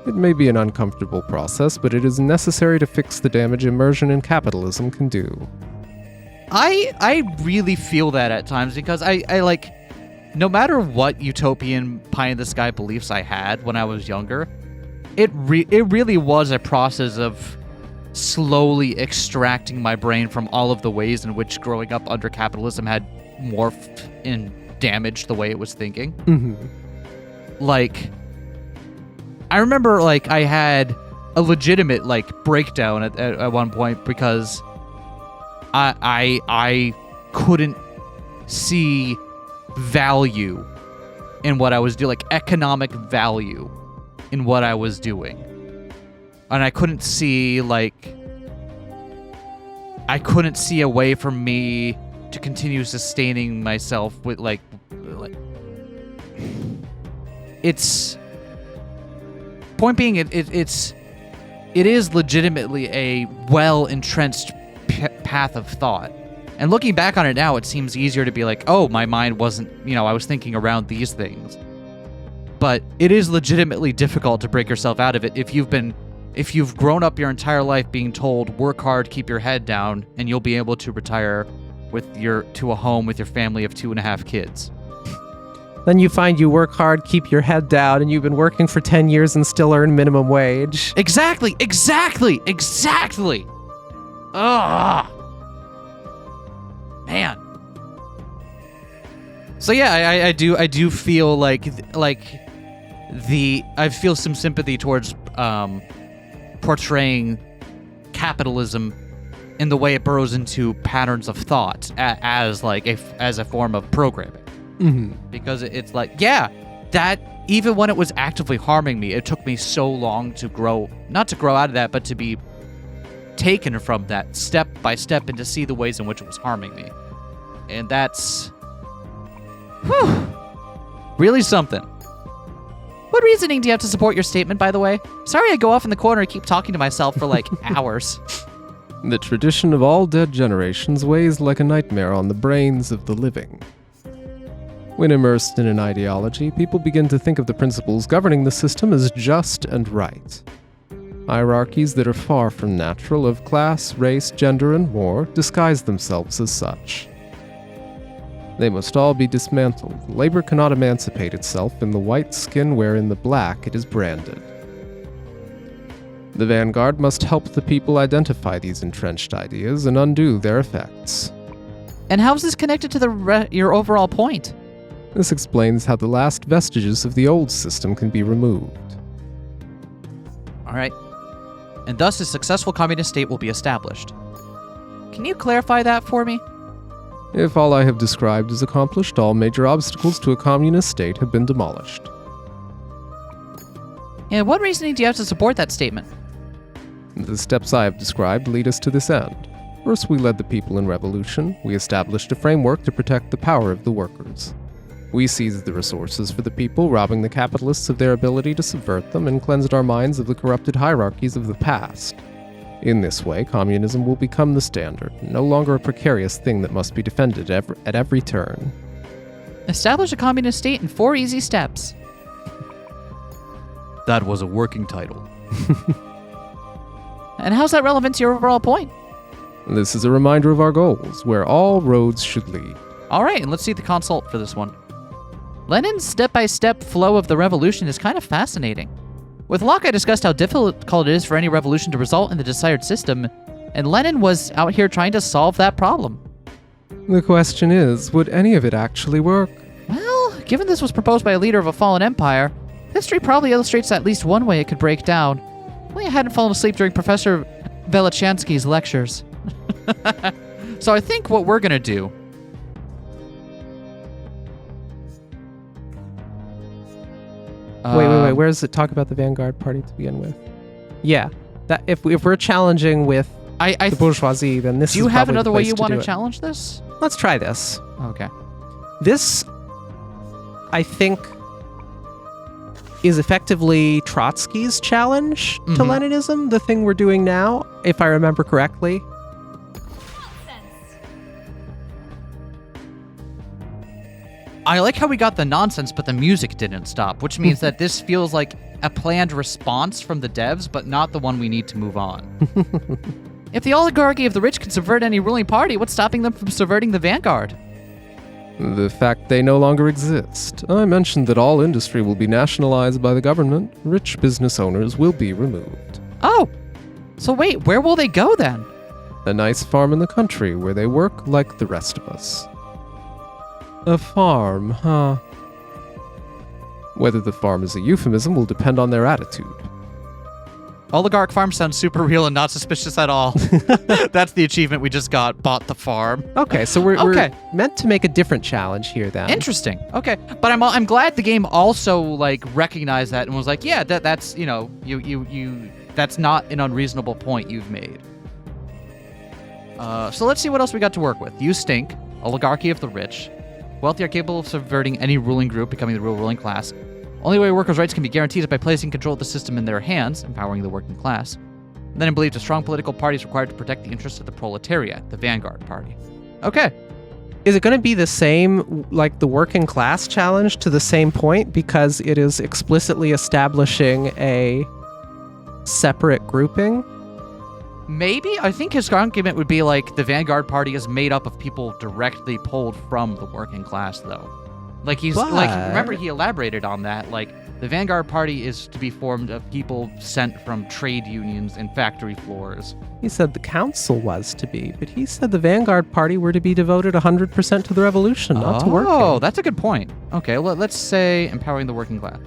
It may be an uncomfortable process, but it is necessary to fix the damage immersion in capitalism can do. I really feel that at times, because I like, no matter what utopian pie-in-the-sky beliefs I had when I was younger, it really was a process of slowly extracting my brain from all of the ways in which growing up under capitalism had morphed and damaged the way it was thinking. Like, I remember, like, I had a legitimate, like, breakdown at one point because I couldn't see value in what I was doing, like economic value in what I was doing. And I couldn't see a way for me to continue sustaining myself with like it's point being it is legitimately a well-entrenched path of thought. And looking back on it now, it seems easier to be like, oh, my mind wasn't, I was thinking around these things. But it is legitimately difficult to break yourself out of it if you've grown up your entire life being told, work hard, keep your head down, and you'll be able to retire to a home with your family of 2.5 kids. Then you find you work hard, keep your head down, and you've been working for 10 years and still earn minimum wage. Exactly. Ugh. Man. So yeah, I do feel like I feel some sympathy towards portraying capitalism in the way it burrows into patterns of thought as a form of programming. Mm-hmm. Because it's like, yeah, that even when it was actively harming me, it took me so long to not to grow out of that, but to be taken from that step by step and to see the ways in which it was harming me. And that's really something. What reasoning do you have to support your statement, by the way? Sorry I go off in the corner and keep talking to myself for like hours. The tradition of all dead generations weighs like a nightmare on the brains of the living. When immersed in an ideology, people begin to think of the principles governing the system as just and right. Hierarchies that are far from natural of class, race, gender, and more disguise themselves as such. They must all be dismantled. Labor cannot emancipate itself in the white skin wherein the black it is branded. The Vanguard must help the people identify these entrenched ideas and undo their effects. And how is this connected to your overall point? This explains how the last vestiges of the old system can be removed. All right. And thus a successful communist state will be established. Can you clarify that for me? If all I have described is accomplished, all major obstacles to a communist state have been demolished. And what reasoning do you have to support that statement? The steps I have described lead us to this end. First, we led the people in revolution. We established a framework to protect the power of the workers. We seized the resources for the people, robbing the capitalists of their ability to subvert them, and cleansed our minds of the corrupted hierarchies of the past. In this way, communism will become the standard, no longer a precarious thing that must be defended at every turn. Establish a communist state in 4 easy steps. That was a working title. And how's that relevant to your overall point? This is a reminder of our goals, where all roads should lead. All right, and let's see the consult for this one. Lenin's step-by-step flow of the revolution is kind of fascinating. With Locke, I discussed how difficult it is for any revolution to result in the desired system, and Lenin was out here trying to solve that problem. The question is, would any of it actually work? Well, given this was proposed by a leader of a fallen empire, history probably illustrates at least one way it could break down. Only I hadn't fallen asleep during Professor Velichansky's lectures. So I think what we're gonna do... Wait. Where does it talk about the Vanguard Party to begin with? Yeah, that if we're challenging with the bourgeoisie, then this is do you have probably another the way place you want do to it. challenge this? Let's try this. Okay. This, I think, is effectively Trotsky's challenge to Leninism, the thing we're doing now, if I remember correctly. I like how we got the nonsense, but the music didn't stop, which means that this feels like a planned response from the devs, but not the one we need to move on. If the oligarchy of the rich can subvert any ruling party, what's stopping them from subverting the Vanguard? The fact they no longer exist. I mentioned that all industry will be nationalized by the government. Rich business owners will be removed. Oh, so wait, where will they go then? A nice farm in the country where they work like the rest of us. A farm, huh? Whether the farm is a euphemism will depend on their attitude. Oligarch farm sounds super real and not suspicious at all. That's the achievement we just got. Bought the farm. Okay, so we're meant to make a different challenge here then. Interesting. Okay, but I'm glad the game also like recognized that and was like, yeah, that's you that's not an unreasonable point you've made. So let's see what else we got to work with. You stink. Oligarchy of the rich. Wealthy are capable of subverting any ruling group, becoming the real ruling class. Only way workers' rights can be guaranteed is by placing control of the system in their hands, empowering the working class. And then it believes a strong political party is required to protect the interests of the proletariat, the Vanguard Party. Okay. Is it going to be the same, like the working class challenge to the same point because it is explicitly establishing a separate grouping? Maybe. I think his argument would be like the Vanguard Party is made up of people directly pulled from the working class, though. Like remember he elaborated on that. Like the Vanguard Party is to be formed of people sent from trade unions and factory floors. He said the council was to be, but he said the Vanguard Party were to be devoted 100% to the revolution, not to working. Oh, that's a good point. Okay, well, let's say empowering the working class.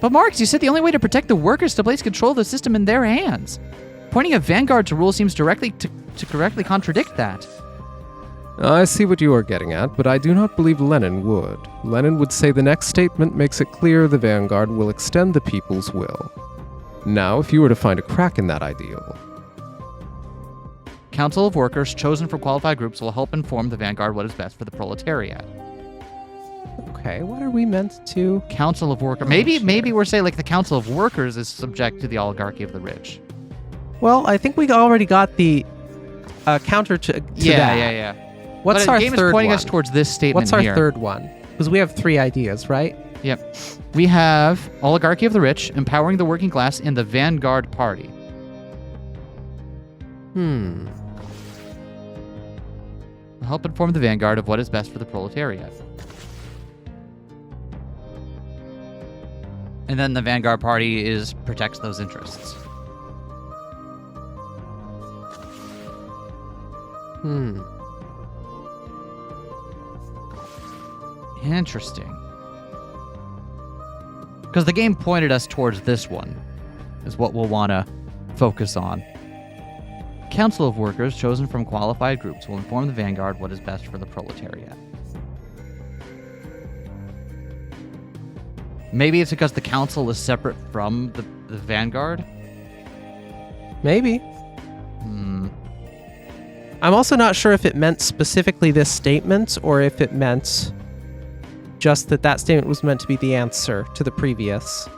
But Marx, you said the only way to protect the workers is to place control of the system in their hands. Pointing a Vanguard to rule seems directly to correctly contradict that. I see what you are getting at, but I do not believe Lenin would. Lenin would say the next statement makes it clear the Vanguard will extend the people's will. Now, if you were to find a crack in that ideal. Council of Workers chosen from qualified groups will help inform the Vanguard what is best for the proletariat. Okay, what are we meant to? Council of Workers. Maybe we're saying like the Council of Workers is subject to the oligarchy of the rich. Well, I think we already got the counter to that. Yeah. What's but our the game third is pointing one? us towards this statement What's our here. third one? Because we have 3 ideas, right? Yep. We have oligarchy of the rich, empowering the working class, and the Vanguard Party. Help inform the Vanguard of what is best for the proletariat. And then the Vanguard Party protects those interests. Interesting. Because the game pointed us towards this one, is what we'll want to focus on. Council of Workers chosen from qualified groups will inform the Vanguard what is best for the proletariat. Maybe it's because the council is separate from the Vanguard? Maybe. I'm also not sure if it meant specifically this statement or if it meant just that statement was meant to be the answer to the previous.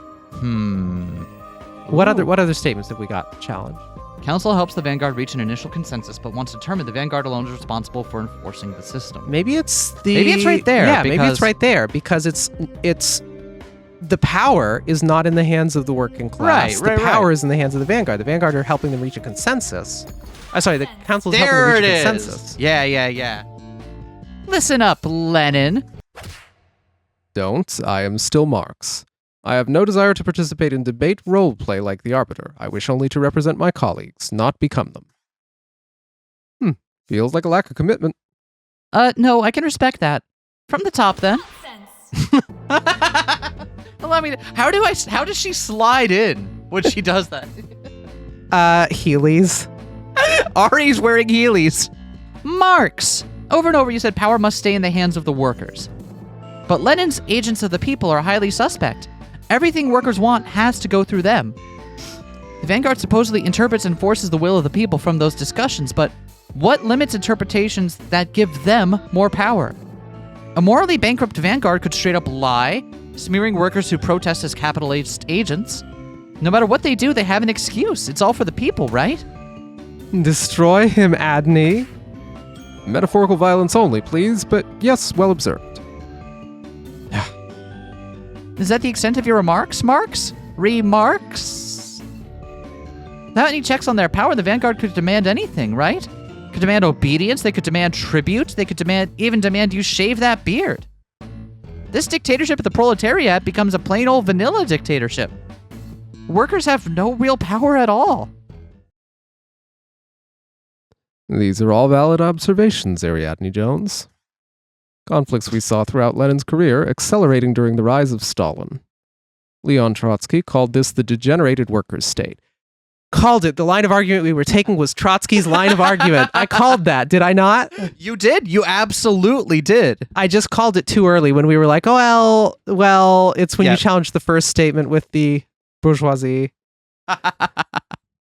What other statements have we got to challenge? Council helps the Vanguard reach an initial consensus, but once determined, the Vanguard alone is responsible for enforcing the system. Maybe it's right there. Yeah, maybe it's right there because it's the power is not in the hands of the working class. The power is in the hands of the Vanguard. The Vanguard are helping them reach a consensus. The council is helping them reach a consensus. Yeah. Listen up, Lenin. Don't. I am still Marx. I have no desire to participate in debate role-play like the Arbiter. I wish only to represent my colleagues, not become them. Feels like a lack of commitment. No, I can respect that. From the top, then. Allow me to... How does she slide in when she does that? Heelys. Ari's wearing Heelys. Marx. Over and over you said power must stay in the hands of the workers. But Lenin's agents of the people are highly suspect. Everything workers want has to go through them. The Vanguard supposedly interprets and enforces the will of the people from those discussions, but what limits interpretations that give them more power? A morally bankrupt Vanguard could straight up lie, smearing workers who protest as capitalist agents. No matter what they do, they have an excuse. It's all for the people, right? Destroy him, Adney. Metaphorical violence only, please, but yes, well observed. Is that the extent of your remarks, Marx? Remarks? Without any checks on their power, the Vanguard could demand anything, right? Could demand obedience, they could demand tribute, they could even demand you shave that beard. This dictatorship of the proletariat becomes a plain old vanilla dictatorship. Workers have no real power at all. These are all valid observations, Ariadne Jones. conflicts we saw throughout Lenin's career accelerating during the rise of Stalin. Leon Trotsky called this the degenerated workers' state. Called it. The line of argument we were taking was Trotsky's line of argument. I called that, did I not? You did. You absolutely did. I just called it too early when we were like, oh, well, it's when you challenged the first statement with the bourgeoisie.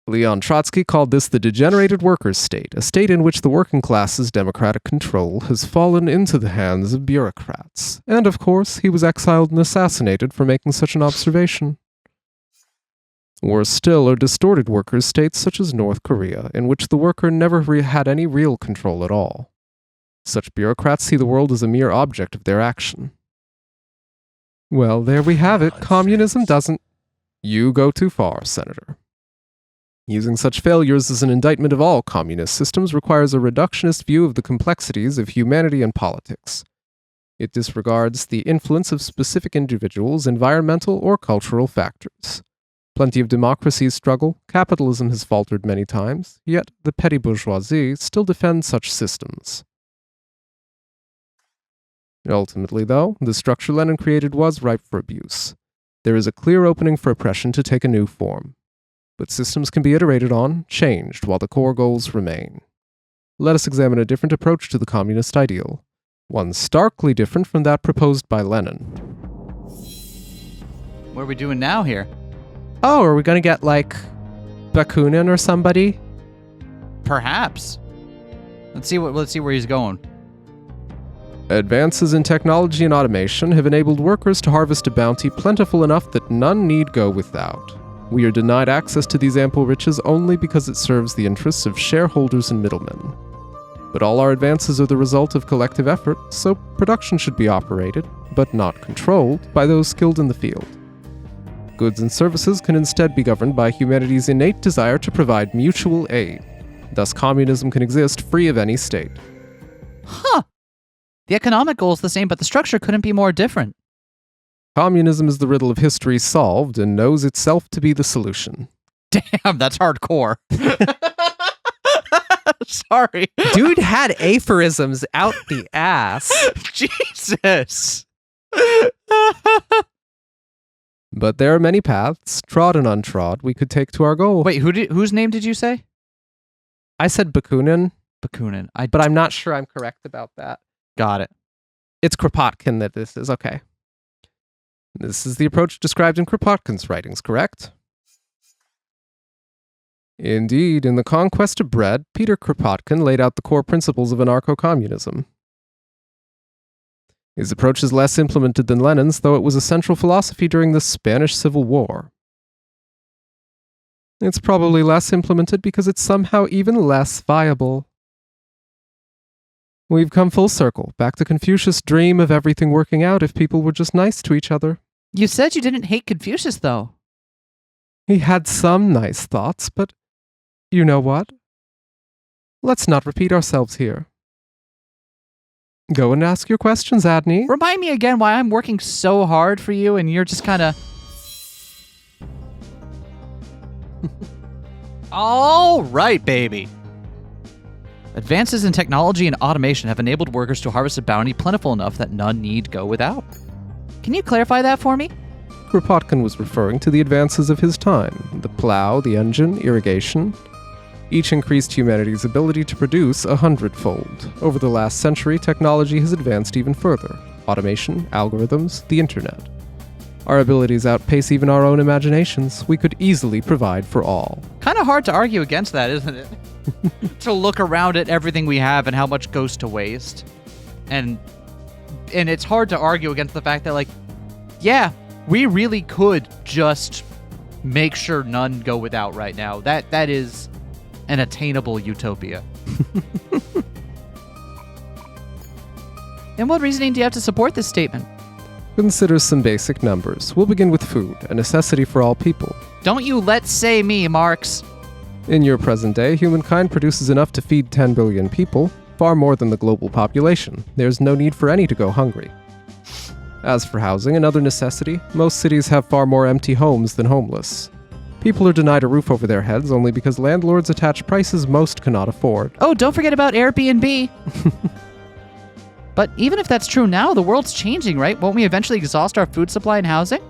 Leon Trotsky called this the degenerated workers' state, a state in which the working class's democratic control has fallen into the hands of bureaucrats. And of course, he was exiled and assassinated for making such an observation. Worse still are distorted workers' states such as North Korea, in which the worker never had any real control at all. Such bureaucrats see the world as a mere object of their action. Well, there we have it. Communism doesn't... You go too far, Senator. Using such failures as an indictment of all communist systems requires a reductionist view of the complexities of humanity and politics. It disregards the influence of specific individuals, environmental or cultural factors. Plenty of democracies struggle, capitalism has faltered many times, yet the petty bourgeoisie still defends such systems. Ultimately, though, the structure Lenin created was ripe for abuse. There is a clear opening for oppression to take a new form. But systems can be iterated on, changed, while the core goals remain. Let us examine a different approach to the communist ideal, one starkly different from that proposed by Lenin. What are we doing now here? Oh, are we going to get, like, Bakunin or somebody? Perhaps. Let's see where he's going. Advances in technology and automation have enabled workers to harvest a bounty plentiful enough that none need go without. We are denied access to these ample riches only because it serves the interests of shareholders and middlemen. But all our advances are the result of collective effort, so production should be operated, but not controlled, by those skilled in the field. Goods and services can instead be governed by humanity's innate desire to provide mutual aid. Thus, communism can exist free of any state. Huh. The economic goal is the same, but the structure couldn't be more different. Communism is the riddle of history solved and knows itself to be the solution. Damn, that's hardcore. Sorry. Dude had aphorisms out the ass. Jesus. But there are many paths, trod and untrod, we could take to our goal. Wait, whose name did you say? I said Bakunin. Bakunin. But I'm not sure I'm correct about that. Got it. It's Kropotkin that this is. Okay. This is the approach described in Kropotkin's writings, correct? Indeed, in The Conquest of Bread, Peter Kropotkin laid out the core principles of anarcho-communism. His approach is less implemented than Lenin's, though it was a central philosophy during the Spanish Civil War. It's probably less implemented because it's somehow even less viable. We've come full circle, back to Confucius' dream of everything working out if people were just nice to each other. You said you didn't hate Confucius, though. He had some nice thoughts, but you know what? Let's not repeat ourselves here. Go and ask your questions, Adney. Remind me again why I'm working so hard for you and you're just kind of... All right, baby. Advances in technology and automation have enabled workers to harvest a bounty plentiful enough that none need go without. Can you clarify that for me? Kropotkin was referring to the advances of his time, the plow, the engine, irrigation. Each increased humanity's ability to produce 100-fold. Over the last century, technology has advanced even further. Automation, algorithms, the internet. Our abilities outpace even our own imaginations. We could easily provide for all. Kind of hard to argue against that, isn't it? To look around at everything we have and how much goes to waste. And it's hard to argue against the fact that, like, yeah, we really could just make sure none go without right now. That is an attainable utopia. And what reasoning do you have to support this statement? Consider some basic numbers. We'll begin with food, a necessity for all people. Don't you let's say me, Marx. In your present day, humankind produces enough to feed 10 billion people, far more than the global population. There's no need for any to go hungry. As for housing, another necessity, most cities have far more empty homes than homeless. People are denied a roof over their heads only because landlords attach prices most cannot afford. Oh, don't forget about Airbnb. But even if that's true now, the world's changing, right? Won't we eventually exhaust our food supply and housing?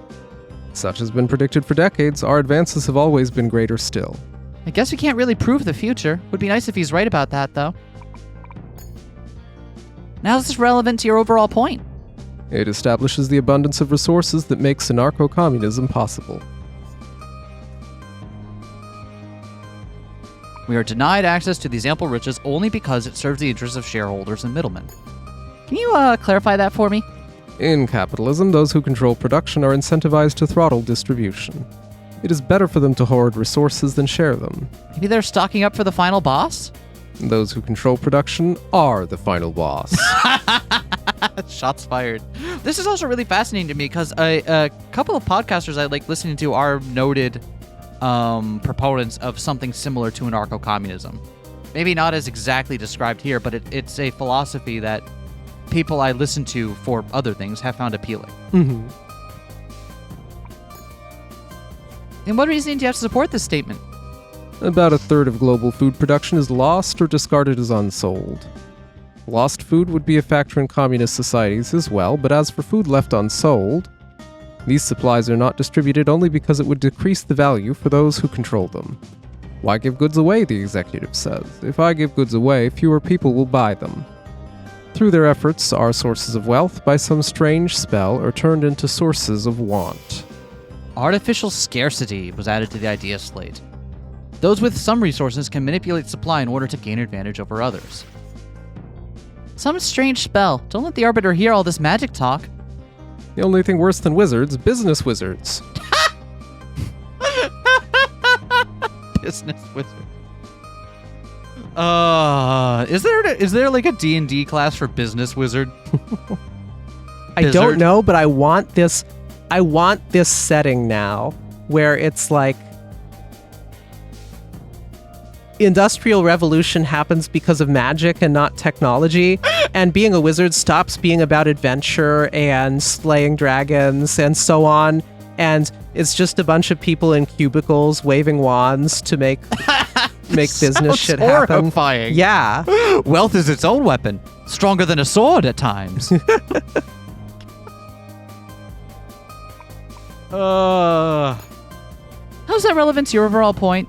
Such has been predicted for decades. Our advances have always been greater still. I guess we can't really prove the future. Would be nice if he's right about that, though. Now is this relevant to your overall point? It establishes the abundance of resources that makes anarcho-communism possible. We are denied access to these ample riches only because it serves the interests of shareholders and middlemen. Can you clarify that for me? In capitalism, those who control production are incentivized to throttle distribution. It is better for them to hoard resources than share them. Maybe they're stocking up for the final boss? Those who control production are the final boss. Shots fired. This is also really fascinating to me because a couple of podcasters I like listening to are noted proponents of something similar to anarcho-communism. Maybe not as exactly described here, but it's a philosophy that people I listen to for other things have found appealing. Mm-hmm. And what reasoning do you have to support this statement? About a third of global food production is lost or discarded as unsold. Lost food would be a factor in communist societies as well, but as for food left unsold, these supplies are not distributed only because it would decrease the value for those who control them. Why give goods away, the executive says. If I give goods away, fewer people will buy them. Through their efforts, our sources of wealth, by some strange spell, are turned into sources of want. Artificial scarcity was added to the idea slate. Those with some resources can manipulate supply in order to gain advantage over others. Some strange spell. Don't let the Arbiter hear all this magic talk. The only thing worse than wizards, business wizards. Business wizard. Is there like a D&D class for business wizard? I don't know, but I want this setting now where it's like Industrial Revolution happens because of magic and not technology, and being a wizard stops being about adventure and slaying dragons and so on, and it's just a bunch of people in cubicles waving wands to make business shit happen. Horrifying. Yeah. Wealth is its own weapon, stronger than a sword at times. How's that relevant to your overall point?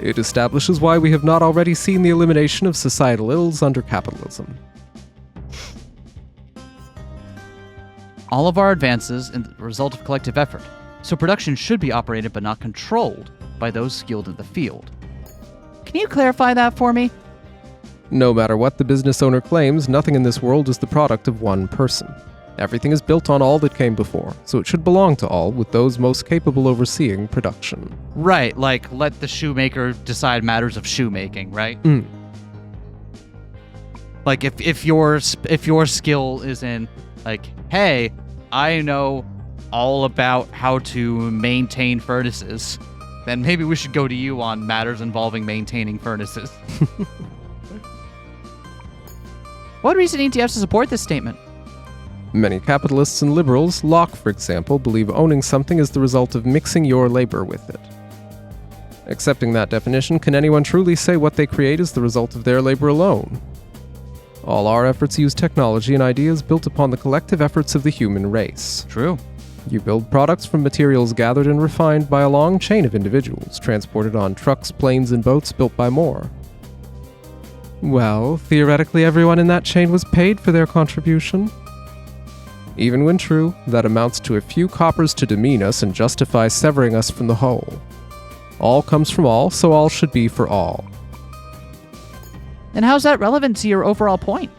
It establishes why we have not already seen the elimination of societal ills under capitalism. All of our advances are the result of collective effort, so production should be operated but not controlled by those skilled in the field. Can you clarify that for me? No matter what the business owner claims, nothing in this world is the product of one person. Everything is built on all that came before, so it should belong to all, with those most capable overseeing production. Right, like let the shoemaker decide matters of shoemaking, right? Mm. Like if your skill is in like, hey, I know all about how to maintain furnaces, then maybe we should go to you on matters involving maintaining furnaces. What reasoning do you have to support this statement? Many capitalists and liberals, Locke for example, believe owning something is the result of mixing your labor with it. Accepting that definition, can anyone truly say what they create is the result of their labor alone? All our efforts use technology and ideas built upon the collective efforts of the human race. True. You build products from materials gathered and refined by a long chain of individuals, transported on trucks, planes, and boats built by more. Well, theoretically everyone in that chain was paid for their contribution. Even when true, that amounts to a few coppers to demean us and justify severing us from the whole. All comes from all, so all should be for all. And how's that relevant to your overall point?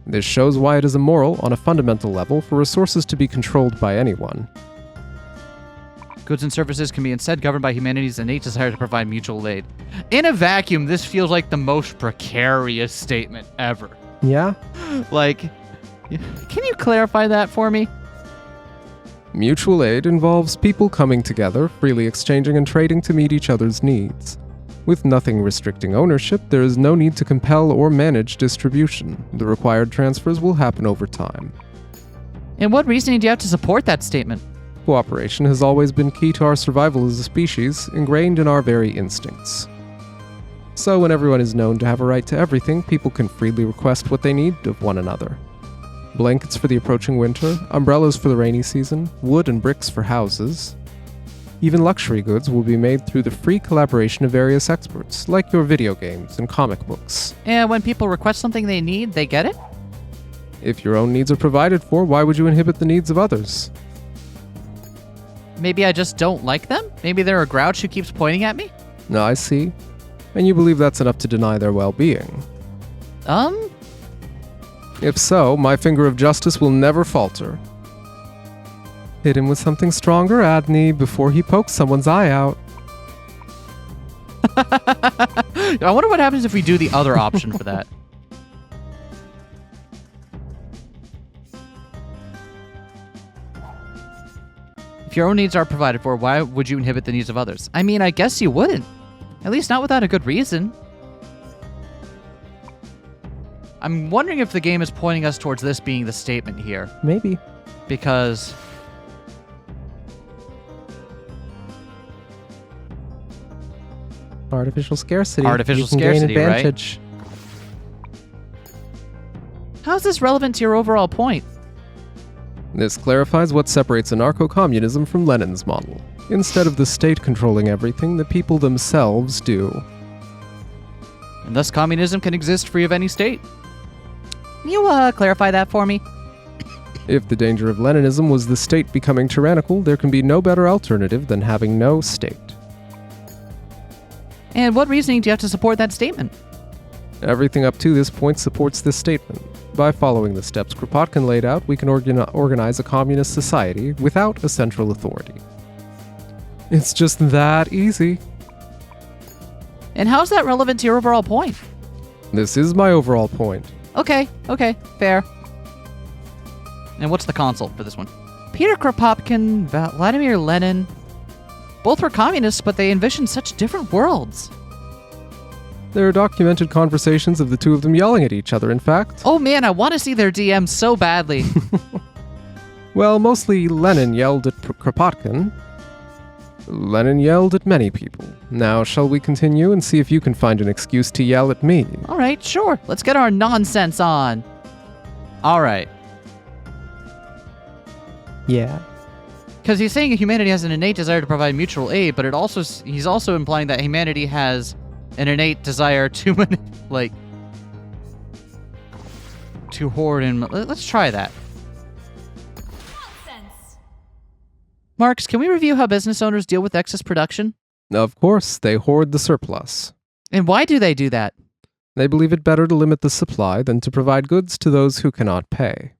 This shows why it is immoral on a fundamental level for resources to be controlled by anyone. Goods and services can be instead governed by humanity's innate desire to provide mutual aid. In a vacuum, this feels like the most precarious statement ever. Yeah? Like, can you clarify that for me? Mutual aid involves people coming together, freely exchanging and trading to meet each other's needs. With nothing restricting ownership, there is no need to compel or manage distribution. The required transfers will happen over time. And what reasoning do you have to support that statement? Cooperation has always been key to our survival as a species, ingrained in our very instincts. So when everyone is known to have a right to everything, people can freely request what they need of one another. blankets for the approaching winter, umbrellas for the rainy season, wood and bricks for houses. Even luxury goods will be made through the free collaboration of various experts, like your video games and comic books. And when people request something they need, they get it? If your own needs are provided for, why would you inhibit the needs of others? Maybe I just don't like them? Maybe they're a grouch who keeps pointing at me? No, I see. And you believe that's enough to deny their well-being. If so, my finger of justice will never falter. Hit him with something stronger, Adney, before he pokes someone's eye out. I wonder what happens if we do the other option for that. If your own needs are provided for, why would you inhibit the needs of others? I mean, I guess you wouldn't. At least not without a good reason. I'm wondering if the game is pointing us towards this being the statement here. Maybe. Because... Artificial scarcity. Artificial You can scarcity, gain right? advantage. how is this relevant to your overall point? This clarifies what separates anarcho-communism from Lenin's model. Instead of the state controlling everything, the people themselves do. And thus communism can exist free of any state. Can you clarify that for me? If the danger of Leninism was the state becoming tyrannical, there can be no better alternative than having no state. And what reasoning do you have to support that statement? Everything up to this point supports this statement. By following the steps Kropotkin laid out, we can organize a communist society without a central authority. It's just that easy. And how's that relevant to your overall point? This is my overall point. Okay, fair. And what's the consult for this one? Peter Kropotkin, Vladimir Lenin. Both were communists, but they envisioned such different worlds. There are documented conversations of the two of them yelling at each other, in fact. Oh man, I want to see their DMs so badly. Well, mostly Lenin yelled at Kropotkin. Lenin yelled at many people. Now, shall we continue and see if you can find an excuse to yell at me? All right, sure. Let's get our nonsense on. All right. Yeah. Because he's saying humanity has an innate desire to provide mutual aid, but he's also implying that humanity has an innate desire to to hoard and... Let's try that. Nonsense. Marks, can we review how business owners deal with excess production? Of course, they hoard the surplus. And why do they do that? They believe it better to limit the supply than to provide goods to those who cannot pay.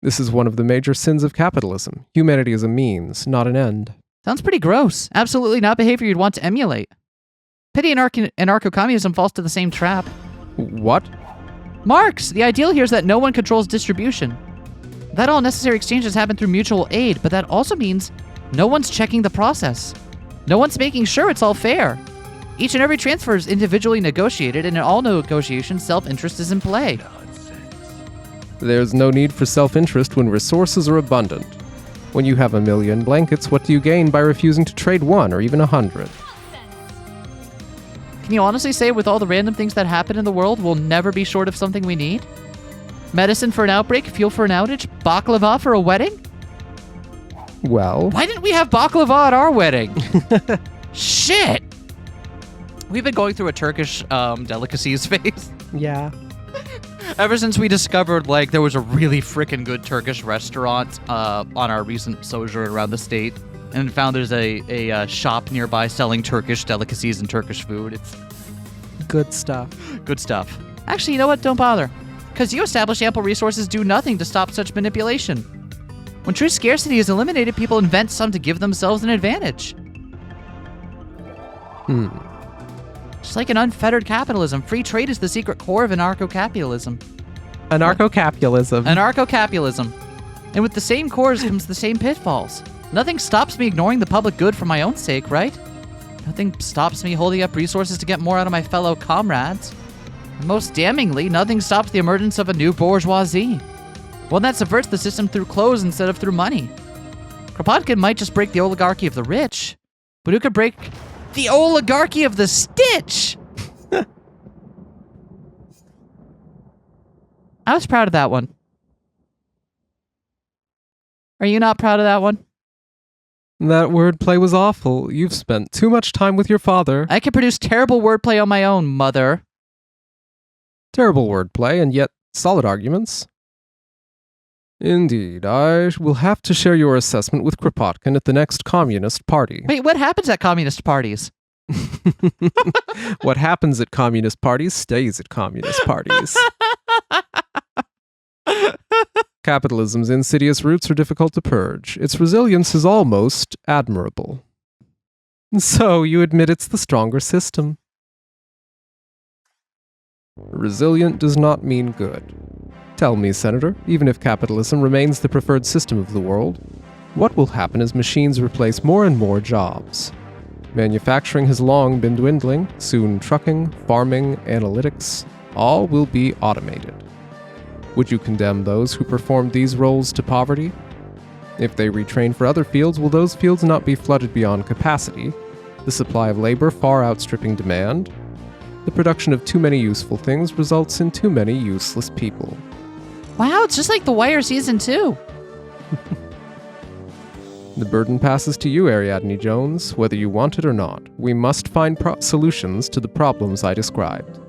This is one of the major sins of capitalism. Humanity is a means, not an end. Sounds pretty gross. Absolutely not behavior you'd want to emulate. Pity anarcho-communism falls to the same trap. What? Marx, the ideal here is that no one controls distribution. That all necessary exchanges happen through mutual aid, but that also means no one's checking the process. No one's making sure it's all fair. Each and every transfer is individually negotiated, and in all negotiations, self-interest is in play. There's no need for self-interest when resources are abundant. When you have 1,000,000 blankets, what do you gain by refusing to trade 1 or even 100? Can you honestly say with all the random things that happen in the world, we'll never be short of something we need? Medicine for an outbreak, fuel for an outage, baklava for a wedding? Well, Why didn't we have baklava at our wedding? Shit! We've been going through a Turkish delicacies phase. Yeah. Ever since we discovered, there was a really freaking good Turkish restaurant on our recent sojourn around the state, and found there's a shop nearby selling Turkish delicacies and Turkish food. It's Good stuff. good stuff. Actually, you know what? Don't bother. Because you establish ample resources do nothing to stop such manipulation. When true scarcity is eliminated, people invent some to give themselves an advantage. Just like in unfettered capitalism, free trade is the secret core of anarcho-capitalism. Anarcho-capitalism. Anarcho-capitalism. And with the same cores comes the same pitfalls. Nothing stops me ignoring the public good for my own sake, right? Nothing stops me holding up resources to get more out of my fellow comrades. And most damningly, nothing stops the emergence of a new bourgeoisie. One that subverts the system through clothes instead of through money. Kropotkin might just break the oligarchy of the rich, but who could break the oligarchy of the stitch? I was proud of that one. Are you not proud of that one? That wordplay was awful. You've spent too much time with your father. I can produce terrible wordplay on my own, mother. Terrible wordplay, and yet solid arguments. Indeed, I will have to share your assessment with Kropotkin at the next Communist Party. Wait, what happens at communist parties? What happens at Communist parties stays at Communist parties. Capitalism's insidious roots are difficult to purge. Its resilience is almost admirable. So, you admit it's the stronger system. Resilient does not mean good. Tell me, Senator, even if capitalism remains the preferred system of the world, what will happen as machines replace more and more jobs? Manufacturing has long been dwindling. Soon trucking, farming, analytics, all will be automated. Would you condemn those who performed these roles to poverty? If they retrain for other fields, will those fields not be flooded beyond capacity? The supply of labor far outstripping demand? The production of too many useful things results in too many useless people. Wow, it's just like The Wire Season 2. The burden passes to you, Ariadne Jones, whether you want it or not. We must find solutions to the problems I described.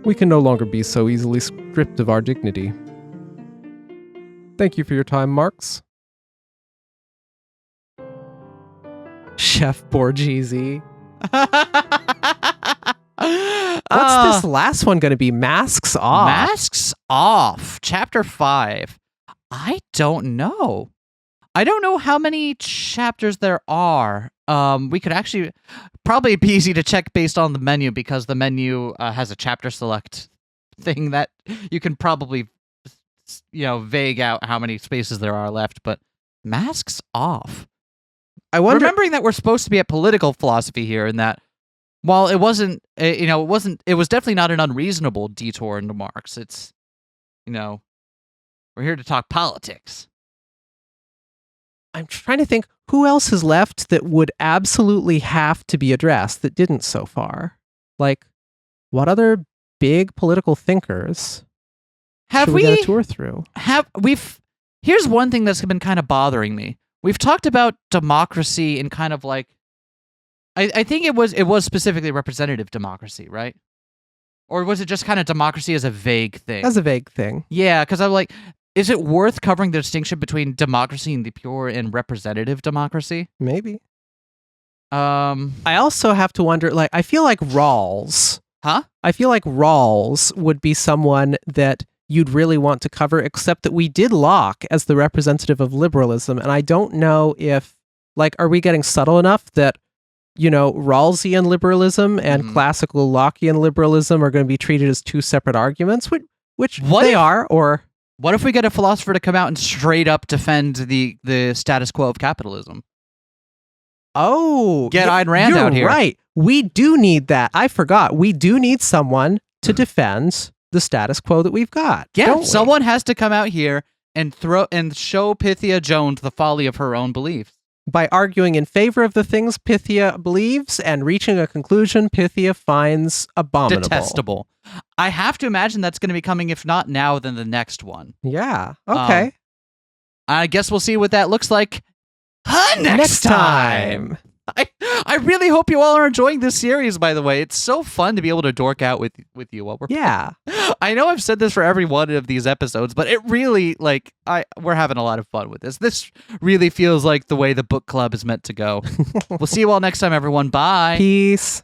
We can no longer be so easily stripped of our dignity. Thank you for your time, Marx. Chef Borghese. What's this last one going to be? Masks Off. Masks Off, Chapter 5. I don't know. I don't know how many chapters there are. We could actually probably be easy to check based on the menu because the menu has a chapter select thing that you can probably, vague out how many spaces there are left. But Masks Off. I wonder. Remembering that we're supposed to be at political philosophy here, and that while it wasn't, it was definitely not an unreasonable detour into Marx. It's, we're here to talk politics. I'm trying to think who else is left that would absolutely have to be addressed that didn't so far. Like, what other big political thinkers Have should we get a tour through? Here's one thing that's been kind of bothering me. We've talked about democracy in kind of like, I think it was specifically representative democracy, right? Or was it just kind of democracy as a vague thing? As a vague thing. Yeah, because I'm like, is it worth covering the distinction between democracy and the pure and representative democracy? Maybe. I also have to wonder, like, I feel like Rawls. Huh? I feel like Rawls would be someone that you'd really want to cover, except that we did Locke as the representative of liberalism, and I don't know if, like, are we getting subtle enough that, Rawlsian liberalism and classical Lockean liberalism are going to be treated as two separate arguments, which they are, or... What if we get a philosopher to come out and straight up defend the status quo of capitalism? Oh, get Ayn Rand out here. You're right. We do need that. I forgot. We do need someone to defend the status quo that we've got. Yeah, someone has to come out here and show Pythia Jones the folly of her own beliefs. By arguing in favor of the things Pythia believes and reaching a conclusion Pythia finds abominable. Detestable. I have to imagine that's going to be coming, if not now, then the next one. Yeah. Okay. I guess we'll see what that looks like next time. I really hope you all are enjoying this series, by the way. It's so fun to be able to dork out with you while we're I know I've said this for every one of these episodes, but it really, we're having a lot of fun with this. This really feels like the way the book club is meant to go. We'll see you all next time, everyone. Bye. Peace.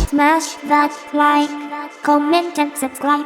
Smash that like, comment and subscribe.